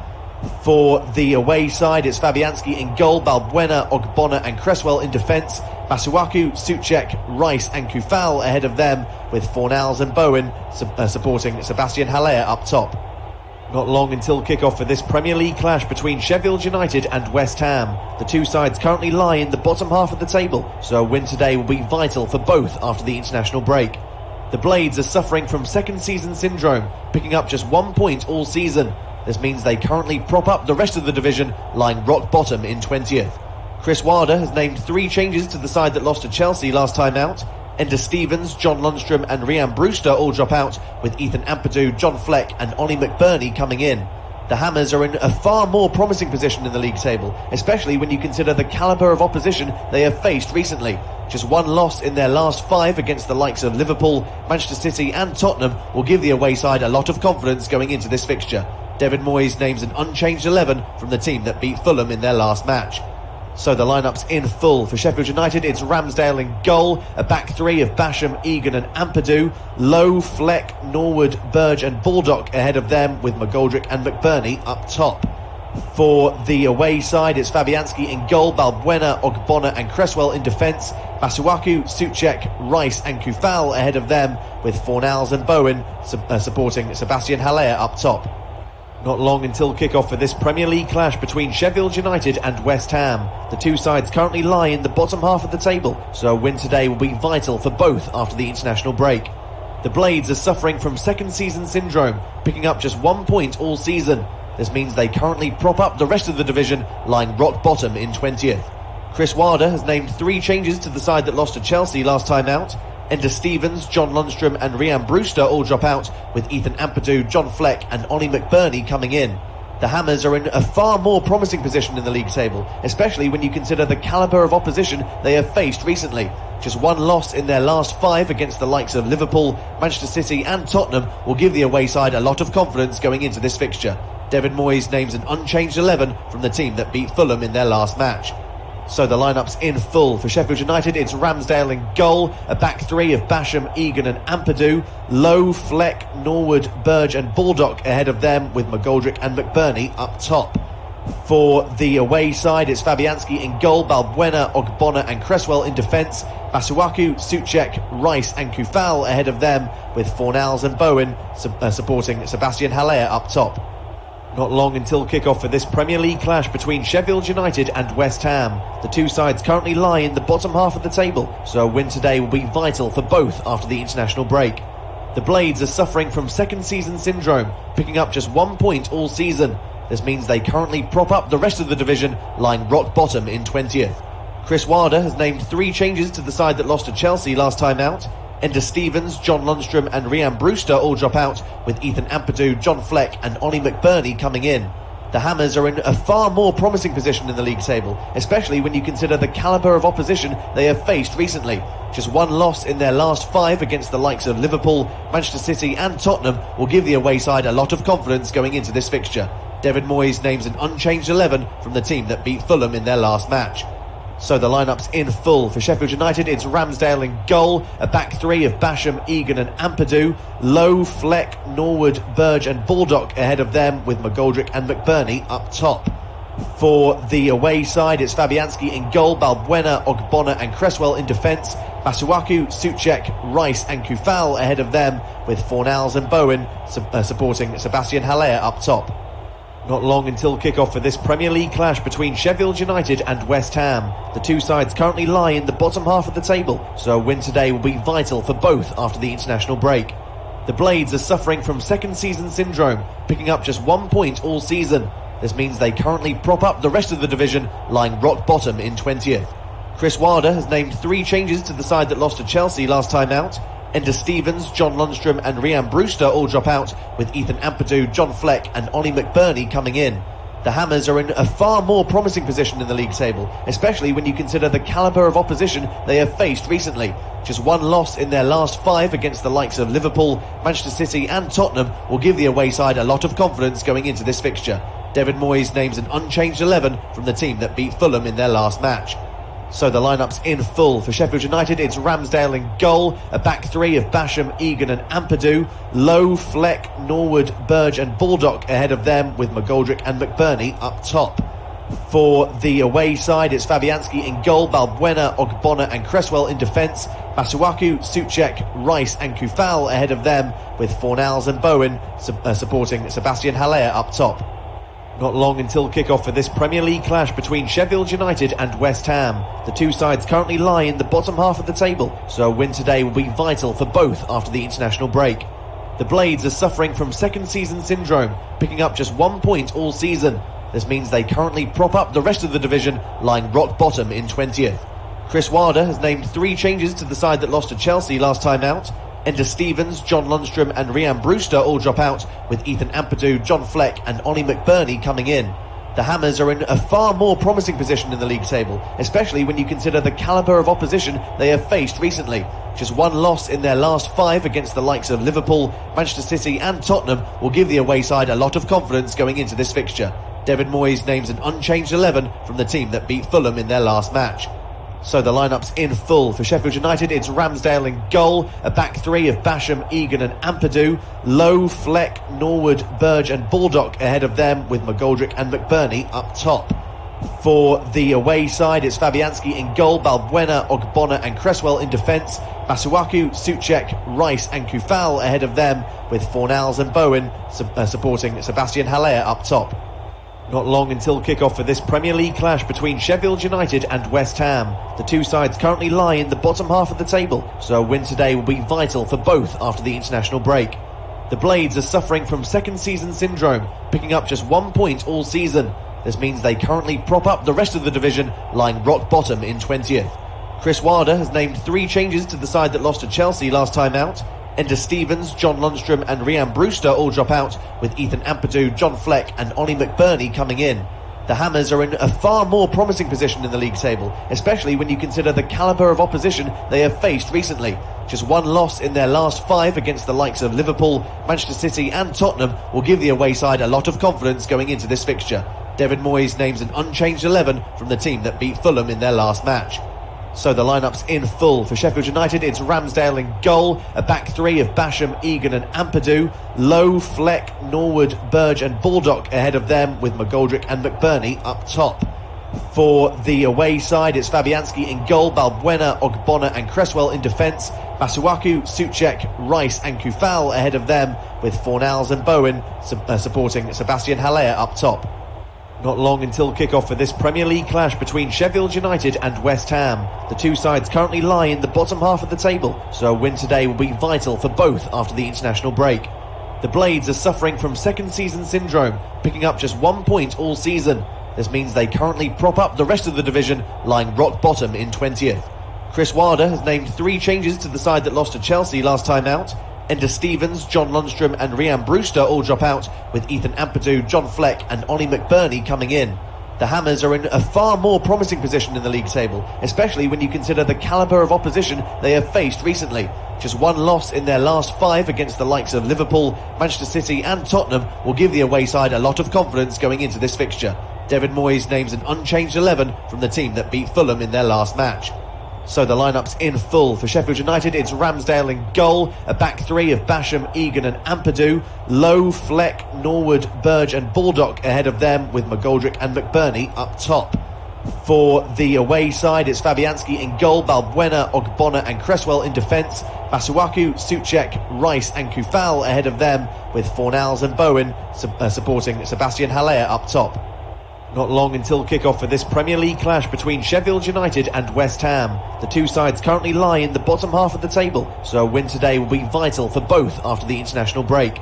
For the away side, it's Fabianski in goal, Balbuena, Ogbonna and Cresswell in defence, Masuaku, Souček, Rice and Kufal ahead of them, with Fornals and Bowen supporting Sebastian Haller up top. Not long until kick-off for this Premier League clash between Sheffield United and West Ham. The two sides currently lie in the bottom half of the table, so a win today will be vital for both after the international break. The Blades are suffering from second season syndrome, picking up just 1 point all season. This means they currently prop up the rest of the division, lying rock bottom in 20th. Chris Wilder has named 3 changes to the side that lost to Chelsea last time out. Ender Stevens, John Lundstram and Rhian Brewster all drop out, with Ethan Ampadu, John Fleck and Ollie McBurney coming in. The Hammers are in a far more promising position in the league table, especially when you consider the calibre of opposition they have faced recently. Just 1 loss in their last 5 against the likes of Liverpool, Manchester City and Tottenham will give the away side a lot of confidence going into this fixture. David Moyes names an unchanged 11 from the team that beat Fulham in their last match. So the lineup's in full. For Sheffield United, it's Ramsdale in goal, a back 3 of Basham, Egan and Ampadu, Lowe, Fleck, Norwood, Burge and Baldock ahead of them, with McGoldrick and McBurney up top. For the away side, it's Fabianski in goal, Balbuena, Ogbonna and Cresswell in defence, Masuaku, Souček, Rice and Kufal ahead of them, with Fornals and Bowen supporting Sebastian Haller up top. Not long until kick-off for this Premier League clash between Sheffield United and West Ham. The two sides currently lie in the bottom half of the table, so a win today will be vital for both after the international break. The Blades are suffering from second season syndrome, picking up just 1 point all season. This means they currently prop up the rest of the division, lying rock bottom in 20th. Chris Wilder has named 3 changes to the side that lost to Chelsea last time out. Ender Stevens, John Lundstram and Rhian Brewster all drop out, with Ethan Ampadu, John Fleck and Ollie McBurney coming in. The Hammers are in a far more promising position in the league table, especially when you consider the calibre of opposition they have faced recently. Just 1 loss in their last 5 against the likes of Liverpool, Manchester City and Tottenham will give the away side a lot of confidence going into this fixture. David Moyes names an unchanged 11 from the team that beat Fulham in their last match. So the lineup's in full. For Sheffield United, it's Ramsdale in goal, a back 3 of Basham, Egan and Ampadu, Lowe, Fleck, Norwood, Burge and Baldock ahead of them, with McGoldrick and McBurney up top. For the away side, it's Fabianski in goal, Balbuena, Ogbonna and Cresswell in defence, Masuaku, Souček, Rice and Kufal ahead of them, with Fornals and Bowen supporting Sebastian Haller up top. Not long until kick-off for this Premier League clash between Sheffield United and West Ham. The two sides currently lie in the bottom half of the table, so a win today will be vital for both after the international break. The Blades are suffering from second season syndrome, picking up just 1 point all season. This means they currently prop up the rest of the division, lying rock bottom in 20th. Chris Wilder has named 3 changes to the side that lost to Chelsea last time out. Enda Stevens, John Lundstram and Rhian Brewster all drop out, with Ethan Ampadu, John Fleck and Ollie McBurney coming in. The Hammers are in a far more promising position in the league table, especially when you consider the calibre of opposition they have faced recently. Just 1 loss in their last 5 against the likes of Liverpool, Manchester City and Tottenham will give the away side a lot of confidence going into this fixture. David Moyes names an unchanged 11 from the team that beat Fulham in their last match. So the lineup's in full. For Sheffield United, it's Ramsdale in goal, a back 3 of Basham, Egan and Ampadu, Lowe, Fleck, Norwood, Burge and Baldock ahead of them, with McGoldrick and McBurney up top. For the away side, it's Fabianski in goal, Balbuena, Ogbonna and Cresswell in defence, Masuaku, Souček, Rice and Kufal ahead of them, with Fornals and Bowen supporting Sebastian Haller up top. Not long until kick-off for this Premier League clash between Sheffield United and West Ham. The two sides currently lie in the bottom half of the table, so a win today will be vital for both after the international break. The Blades are suffering from second season syndrome, picking up just 1 point all season. This means they currently prop up the rest of the division, lying rock bottom in 20th. Chris Wilder has named 3 changes to the side that lost to Chelsea last time out. Enda Stevens, John Lundstram and Rhian Brewster all drop out, with Ethan Ampadu, John Fleck and Ollie McBurney coming in. The Hammers are in a far more promising position in the league table, especially when you consider the calibre of opposition they have faced recently. Just 1 loss in their last 5 against the likes of Liverpool, Manchester City and Tottenham will give the away side a lot of confidence going into this fixture. David Moyes names an unchanged 11 from the team that beat Fulham in their last match. So the lineup's in full. For Sheffield United, it's Ramsdale in goal, a back 3 of Basham, Egan and Ampadu, Lowe, Fleck, Norwood, Burge and Baldock ahead of them, with McGoldrick and McBurney up top. For the away side, it's Fabianski in goal, Balbuena, Ogbonna and Cresswell in defence, Masuaku, Souček, Rice and Kufal ahead of them, with Fornals and Bowen supporting Sebastian Haller up top. Not long until kick-off for this Premier League clash between Sheffield United and West Ham. The two sides currently lie in the bottom half of the table, so a win today will be vital for both after the international break. The Blades are suffering from second season syndrome, picking up just 1 point all season. This means they currently prop up the rest of the division, lying rock bottom in 20th. Chris Wilder has named 3 changes to the side that lost to Chelsea last time out. Enda Stevens, John Lundstram and Rhian Brewster all drop out, with Ethan Ampadu, John Fleck and Ollie McBurney coming in. The Hammers are in a far more promising position in the league table, especially when you consider the calibre of opposition they have faced recently. Just 1 loss in their last 5 against the likes of Liverpool, Manchester City and Tottenham will give the away side a lot of confidence going into this fixture. David Moyes names an unchanged 11 from the team that beat Fulham in their last match. So the lineup's in full. For Sheffield United, it's Ramsdale in goal, a back 3 of Basham, Egan and Ampadu, Lowe, Fleck, Norwood, Burge and Baldock ahead of them, with McGoldrick and McBurney up top. For the away side, it's Fabianski in goal, Balbuena, Ogbonna and Cresswell in defence, Masuaku, Souček, Rice and Kufal ahead of them, with Fornals and Bowen supporting Sebastian Haller up top. Not long until kick-off for this Premier League clash between Sheffield United and West Ham. The two sides currently lie in the bottom half of the table, so a win today will be vital for both after the international break. The Blades are suffering from second season syndrome, picking up just 1 point all season. This means they currently prop up the rest of the division, lying rock bottom in 20th. Chris Wilder has named 3 changes to the side that lost to Chelsea last time out. Enda Stevens, John Lundstram and Rhian Brewster all drop out, with Ethan Ampadu, John Fleck and Ollie McBurney coming in. The Hammers are in a far more promising position in the league table, especially when you consider the calibre of opposition they have faced recently. Just 1 loss in their last 5 against the likes of Liverpool, Manchester City and Tottenham will give the away side a lot of confidence going into this fixture. David Moyes names an unchanged 11 from the team that beat Fulham in their last match. So the lineups in full for Sheffield United. It's Ramsdale in goal, a back three of Basham, Egan and Ampadu, Lowe, Fleck, Norwood, Burge and Baldock ahead of them, with McGoldrick and McBurney up top. For the away side, it's Fabianski in goal, Balbuena, Ogbonna and Cresswell in defence, Masuaku, Souček, Rice and Kufal ahead of them, with Fornals and Bowen supporting Sebastian Haller up top. Not long until kick-off for this Premier League clash between Sheffield United and West Ham. The two sides currently lie in the bottom half of the table, so a win today will be vital for both after the international break. The Blades are suffering from second season syndrome, picking up just 1 point all season. This means they currently prop up the rest of the division, lying rock bottom in 20th. Chris Wilder has named 3 changes to the side that lost to Chelsea last time out. Enda Stevens, John Lundstram and Rhian Brewster all drop out, with Ethan Ampadu, John Fleck and Ollie McBurney coming in. The Hammers are in a far more promising position in the league table, especially when you consider the calibre of opposition they have faced recently. Just 1 loss in their last 5 against the likes of Liverpool, Manchester City and Tottenham will give the away side a lot of confidence going into this fixture. David Moyes names an unchanged 11 from the team that beat Fulham in their last match. So the lineups in full for Sheffield United. It's Ramsdale in goal, a back three of Basham, Egan and Ampadu, Lowe, Fleck, Norwood, Burge and Baldock ahead of them, with McGoldrick and McBurney up top. For the away side, it's Fabianski in goal, Balbuena, Ogbonna and Cresswell in defence, Masuaku, Souček, Rice and Kufal ahead of them, with Fornals and Bowen supporting Sebastian Haller up top. Not long until kick-off for this Premier League clash between Sheffield United and West Ham. The two sides currently lie in the bottom half of the table, so a win today will be vital for both after the international break.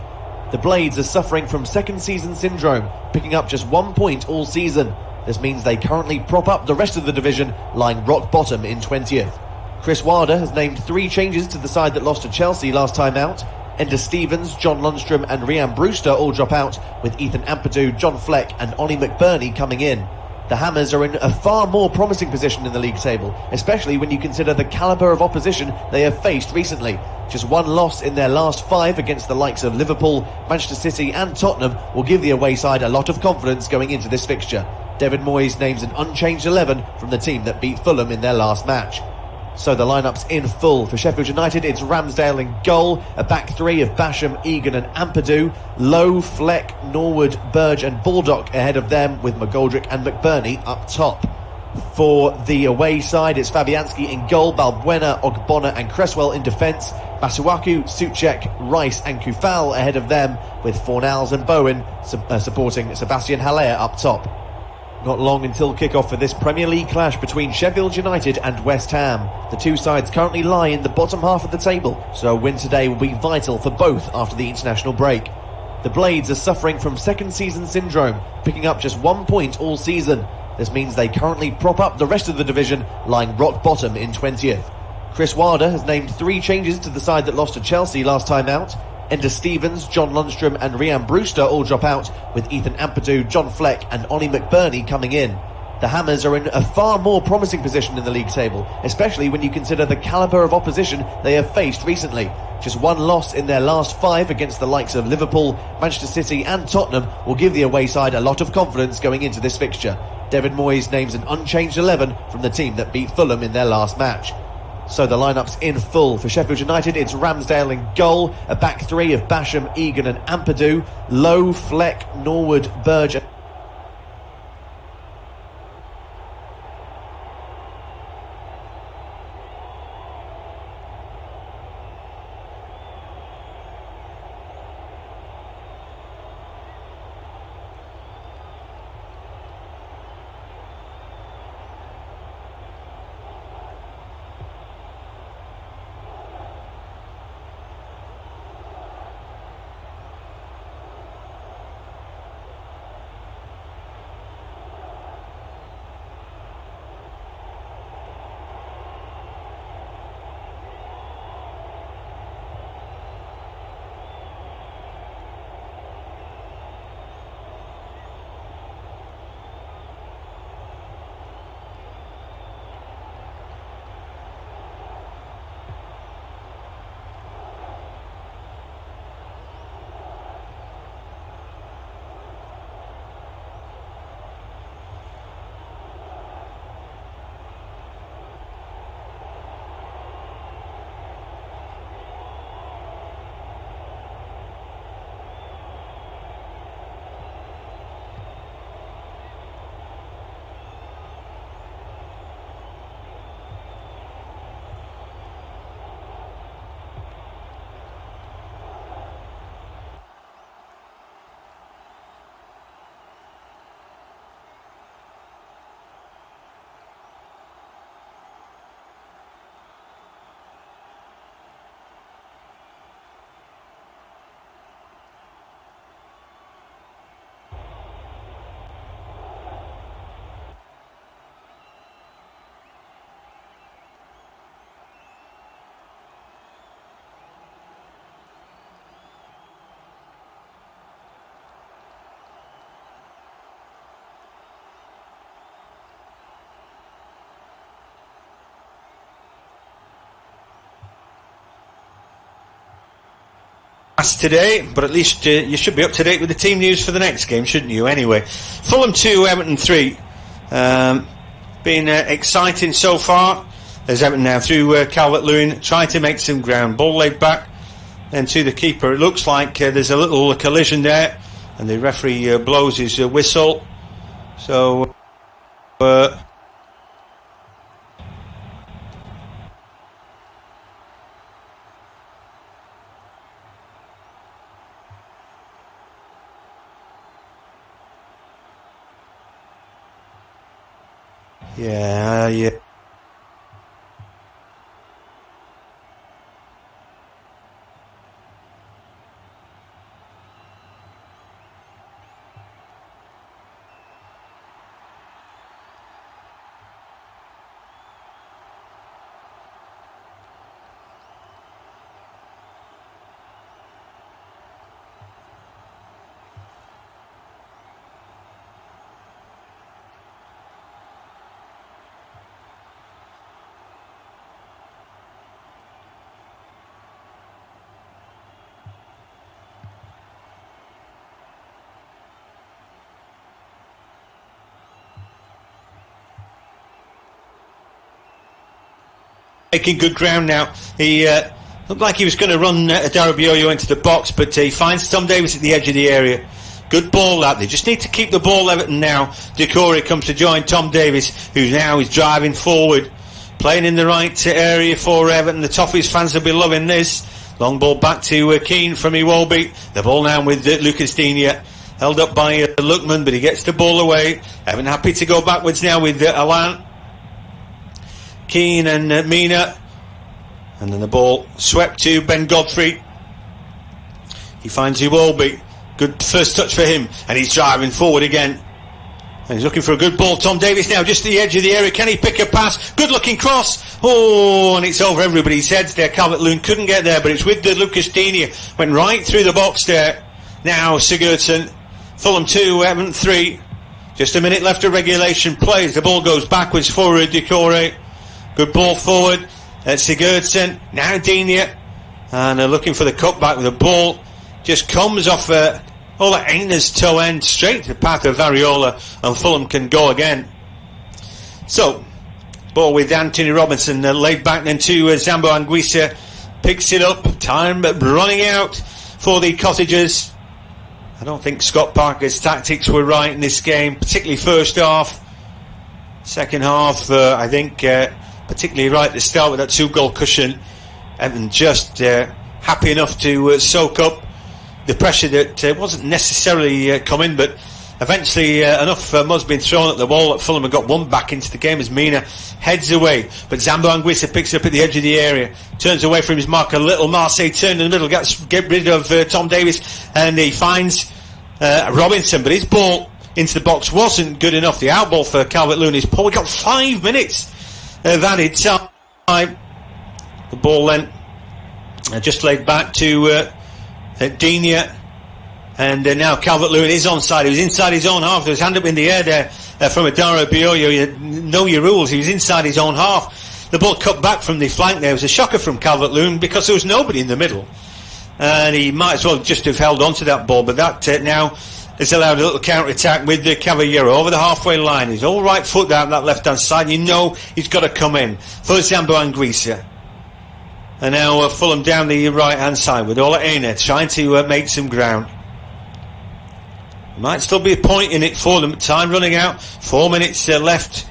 The Blades are suffering from second season syndrome, picking up just 1 point all season. This means they currently prop up the rest of the division, lying rock bottom in 20th. Chris Wilder has named 3 changes to the side that lost to Chelsea last time out. Enda Stevens, John Lundstram and Rhian Brewster all drop out, with Ethan Ampadu, John Fleck and Ollie McBurney coming in. The Hammers are in a far more promising position in the league table, especially when you consider the calibre of opposition they have faced recently. Just 1 loss in their last 5 against the likes of Liverpool, Manchester City and Tottenham will give the away side a lot of confidence going into this fixture. David Moyes names an unchanged 11 from the team that beat Fulham in their last match. So the lineups in full for Sheffield United. It's Ramsdale in goal, a back three of Basham, Egan and Ampadu, Lowe, Fleck, Norwood, Burge and Baldock ahead of them, with McGoldrick and McBurney up top. For the away side, it's Fabianski in goal, Balbuena, Ogbonna and Cresswell in defence, Masuaku, Souček, Rice and Kufal ahead of them, with Fornals and Bowen supporting Sebastian Haller up top. Not long until kick-off for this Premier League clash between Sheffield United and West Ham. The two sides currently lie in the bottom half of the table, so a win today will be vital for both after the international break. The Blades are suffering from second season syndrome, picking up just 1 point all season. This means they currently prop up the rest of the division, lying rock bottom in 20th. Chris Wilder has named 3 changes to the side that lost to Chelsea last time out. Enda Stevens, John Lundstram and Rhian Brewster all drop out, with Ethan Ampadu, John Fleck and Ollie McBurney coming in. The Hammers are in a far more promising position in the league table, especially when you consider the calibre of opposition they have faced recently. Just 1 loss in their last 5 against the likes of Liverpool, Manchester City and Tottenham will give the away side a lot of confidence going into this fixture. David Moyes names an unchanged 11 from the team that beat Fulham in their last match. So the lineups in full for Sheffield United. It's Ramsdale in goal, a back three of Basham, Egan and Ampadu, Lowe, Fleck, Norwood, Burge today, but at least you should be up to date with the team news for the next game, shouldn't you? Anyway, Fulham 2, Everton 3. Been exciting so far. There's Everton now through Calvert-Lewin, trying to make some ground. Ball laid back and to the keeper. It looks like there's a little collision there, and the referee blows his whistle. So yeah. Making good ground now. He looked like he was going to run Darabioyo into the box, but he finds Tom Davies at the edge of the area. Good ball, that. They just need to keep the ball, Everton now. Decore comes to join Tom Davies, who now is driving forward, playing in the right area for Everton. The Toffees fans will be loving this. Long ball back to Keane from Iwobi. The ball now with Lucas Digne, held up by Lookman, but he gets the ball away. Everton happy to go backwards now with Alain, Keane and Mina, and then the ball swept to Ben Godfrey. He finds Iwobi. Good first touch for him, and he's driving forward again, and he's looking for a good ball. Tom Davies now just at the edge of the area. Can he pick a pass? Good looking cross. Oh, and it's over everybody's heads there. Calvert-Lewin couldn't get there, but it's with the Lucas Digne. Went right through the box there. Now Sigurdsson. Fulham 2, Everton 3. Just a minute left of regulation play. The ball goes backwards for Decore. Good ball forward. Sigurdsson. Now Digne. And looking for the cutback with the ball. Just comes off Ola Aina's toe end straight to the path of Variola, and Fulham can go again. So, ball with Anthony Robinson laid back then to Zambo Anguissa. Picks it up. Time running out for the Cottagers. I don't think Scott Parker's tactics were right in this game, particularly first half. Second half, I think, particularly right at the start with that 2-goal cushion. Everton just happy enough to soak up the pressure that wasn't necessarily coming, but eventually enough mud's been thrown at the wall that Fulham have got one back into the game as Mina heads away. But Zambo Anguissa picks up at the edge of the area, turns away from his marker. Little Marseille turn in the middle, get rid of Tom Davies, and he finds Robinson, but his ball into the box wasn't good enough. The outball for Calvert-Lewin is poor. We got 5 minutes of added time. The ball then just laid back to Digne, and now Calvert-Lewin is onside. He was inside his own half. There was hand up in the air there from Adara Bioyo. You know your rules. He was inside his own half. The ball cut back from the flank there. It was a shocker from Calvert-Lewin because there was nobody in the middle, and he might as well just have held on to that ball, but that now has allowed a little counter-attack with Caballero over the halfway line. He's all right foot down that left-hand side. You know he's got to come in for Zambo Anguissa. And now Fulham down the right-hand side with Ola Aina trying to make some ground. Might still be a point in it for them. Time running out. 4 minutes left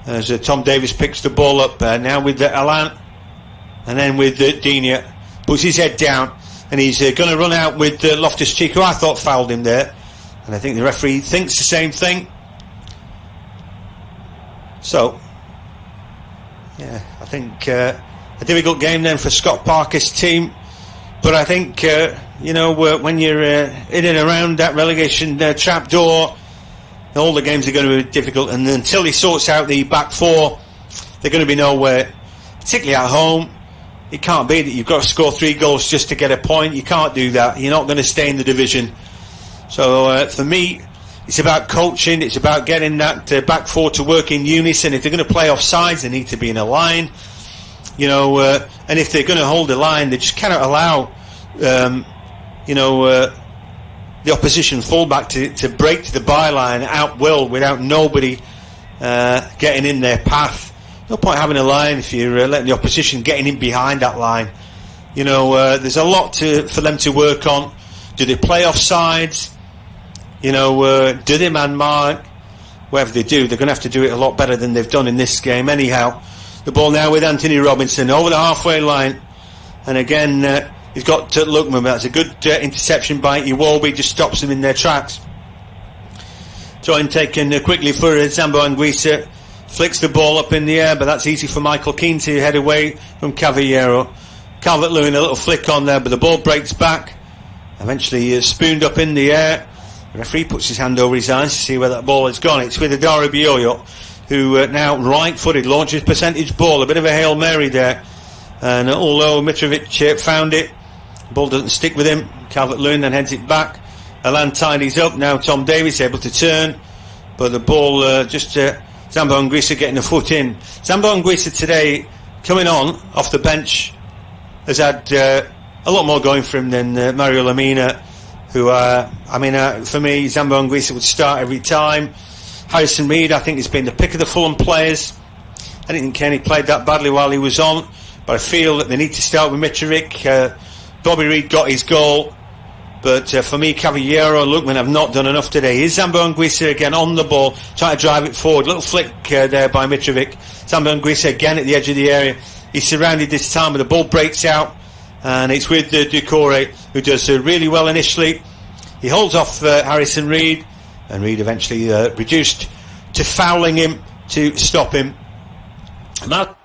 as Tom Davies picks the ball up now with Alain, and then with Digne. Puts his head down, and he's going to run out with Loftus-Cheek, who I thought fouled him there. And I think the referee thinks the same thing. So, yeah, I think a difficult game then for Scott Parker's team, but I think when you're in and around that relegation trap door, all the games are going to be difficult, and until he sorts out the back four, they're going to be nowhere, particularly at home. It can't be that you've got to score 3 goals just to get a point. You can't do that. You're not going to stay in the division. So for me, it's about coaching. It's about getting that back four to work in unison. If they're going to play off sides, they need to be in a line. And if they're going to hold the line, they just cannot allow the opposition fullback to break to the byline at will without nobody getting in their path. No point having a line if you're letting the opposition getting in behind that line. There's a lot for them to work on. Do they play off sides? Do they man mark? Whatever they do, they're going to have to do it a lot better than they've done in this game anyhow. The ball now with Anthony Robinson over the halfway line, and again he's got Lookman. That's a good interception by Iwobi, just stops them in their tracks. Trying taken quickly for Zambo Anguissa, flicks the ball up in the air, but that's easy for Michael Keane to head away from Cavallero. Calvert-Lewin, a little flick on there, but the ball breaks back. Eventually spooned up in the air. The referee puts his hand over his eyes to see where that ball has gone. It's with Adara Bioyo, who now right-footed launches percentage ball. A bit of a Hail Mary there. And although Mitrovic found it, the ball doesn't stick with him. Calvert-Lewin then heads it back. Alan tidies up. Now Tom Davies able to turn. But the ball Zambo Anguissa getting a foot in. Zambo Anguissa today, coming on off the bench, has had a lot more going for him than Mario Lamina, who, for me, Zambo Anguissa would start every time. Harrison Reed, I think, has been the pick of the Fulham players. I didn't think Kenny played that badly while he was on, but I feel that they need to start with Mitrovic. Bobby Reed got his goal, but for me, Cavallero and Lookman have not done enough today. Here's Zambo Anguissa again on the ball, trying to drive it forward. Little flick there by Mitrovic. Zambo Anguissa again at the edge of the area. He's surrounded this time, but the ball breaks out, and it's with Doucouré, who does really well initially. He holds off Harrison Reed, and Reed eventually reduced to fouling him to stop him. And that's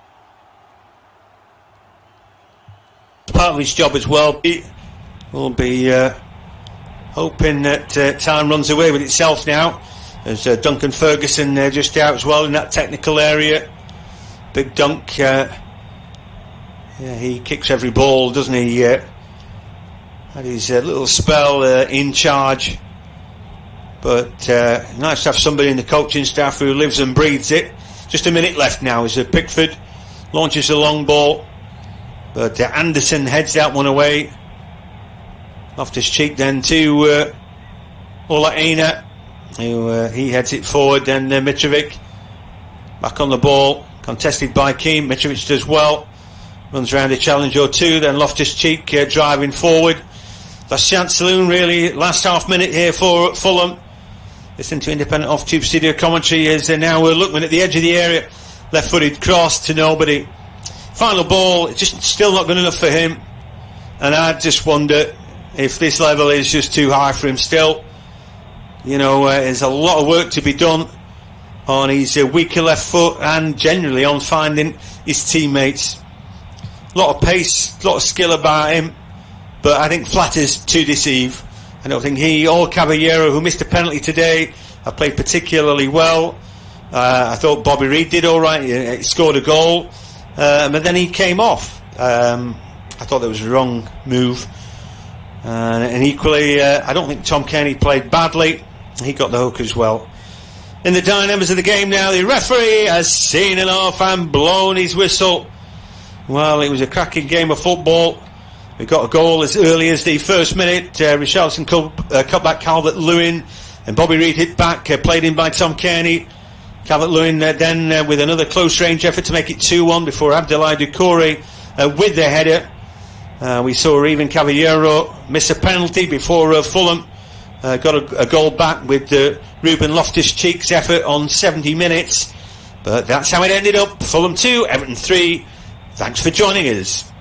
part of his job as well. He will be hoping that time runs away with itself now. There's Duncan Ferguson just out as well in that technical area. Big Dunk, he kicks every ball, doesn't he? Had his little spell in charge, but nice to have somebody in the coaching staff who lives and breathes it. Just a minute left now as Pickford launches a long ball, but Anderson heads that one away. Loftus-Cheek then to Ola Aina, who he heads it forward. Then Mitrovic back on the ball, contested by Keane. Mitrovic does well, runs around a challenge or two. Then Loftus-Cheek driving forward. Last chance saloon really, last half minute here for Fulham. Listen to independent off-tube studio commentary as now we're looking at the edge of the area. Left-footed cross to nobody. Final ball, just still not good enough for him. And I just wonder if this level is just too high for him still. There's a lot of work to be done on his weaker left foot and generally on finding his teammates. A lot of pace, a lot of skill about him, but I think flatters to deceive. I don't think he or Caballero, who missed a penalty today, have played particularly well. I thought Bobby Reed did all right. He scored a goal, but then he came off. I thought that was a wrong move. And equally, I don't think Tom Kenny played badly. He got the hook as well. In the dynamics of the game now, the referee has seen enough and blown his whistle. Well, it was a cracking game of football. We got a goal as early as the first minute. Richarlison cut back Calvert-Lewin, and Bobby Reed hit back, played in by Tom Kearney. Calvert-Lewin then with another close range effort to make it 2-1 before Abdoulaye Doucouré with the header. We saw even Caballero miss a penalty before Fulham got a goal back with Ruben Loftus-Cheek's effort on 70 minutes. But that's how it ended up. Fulham 2, Everton 3. Thanks for joining us.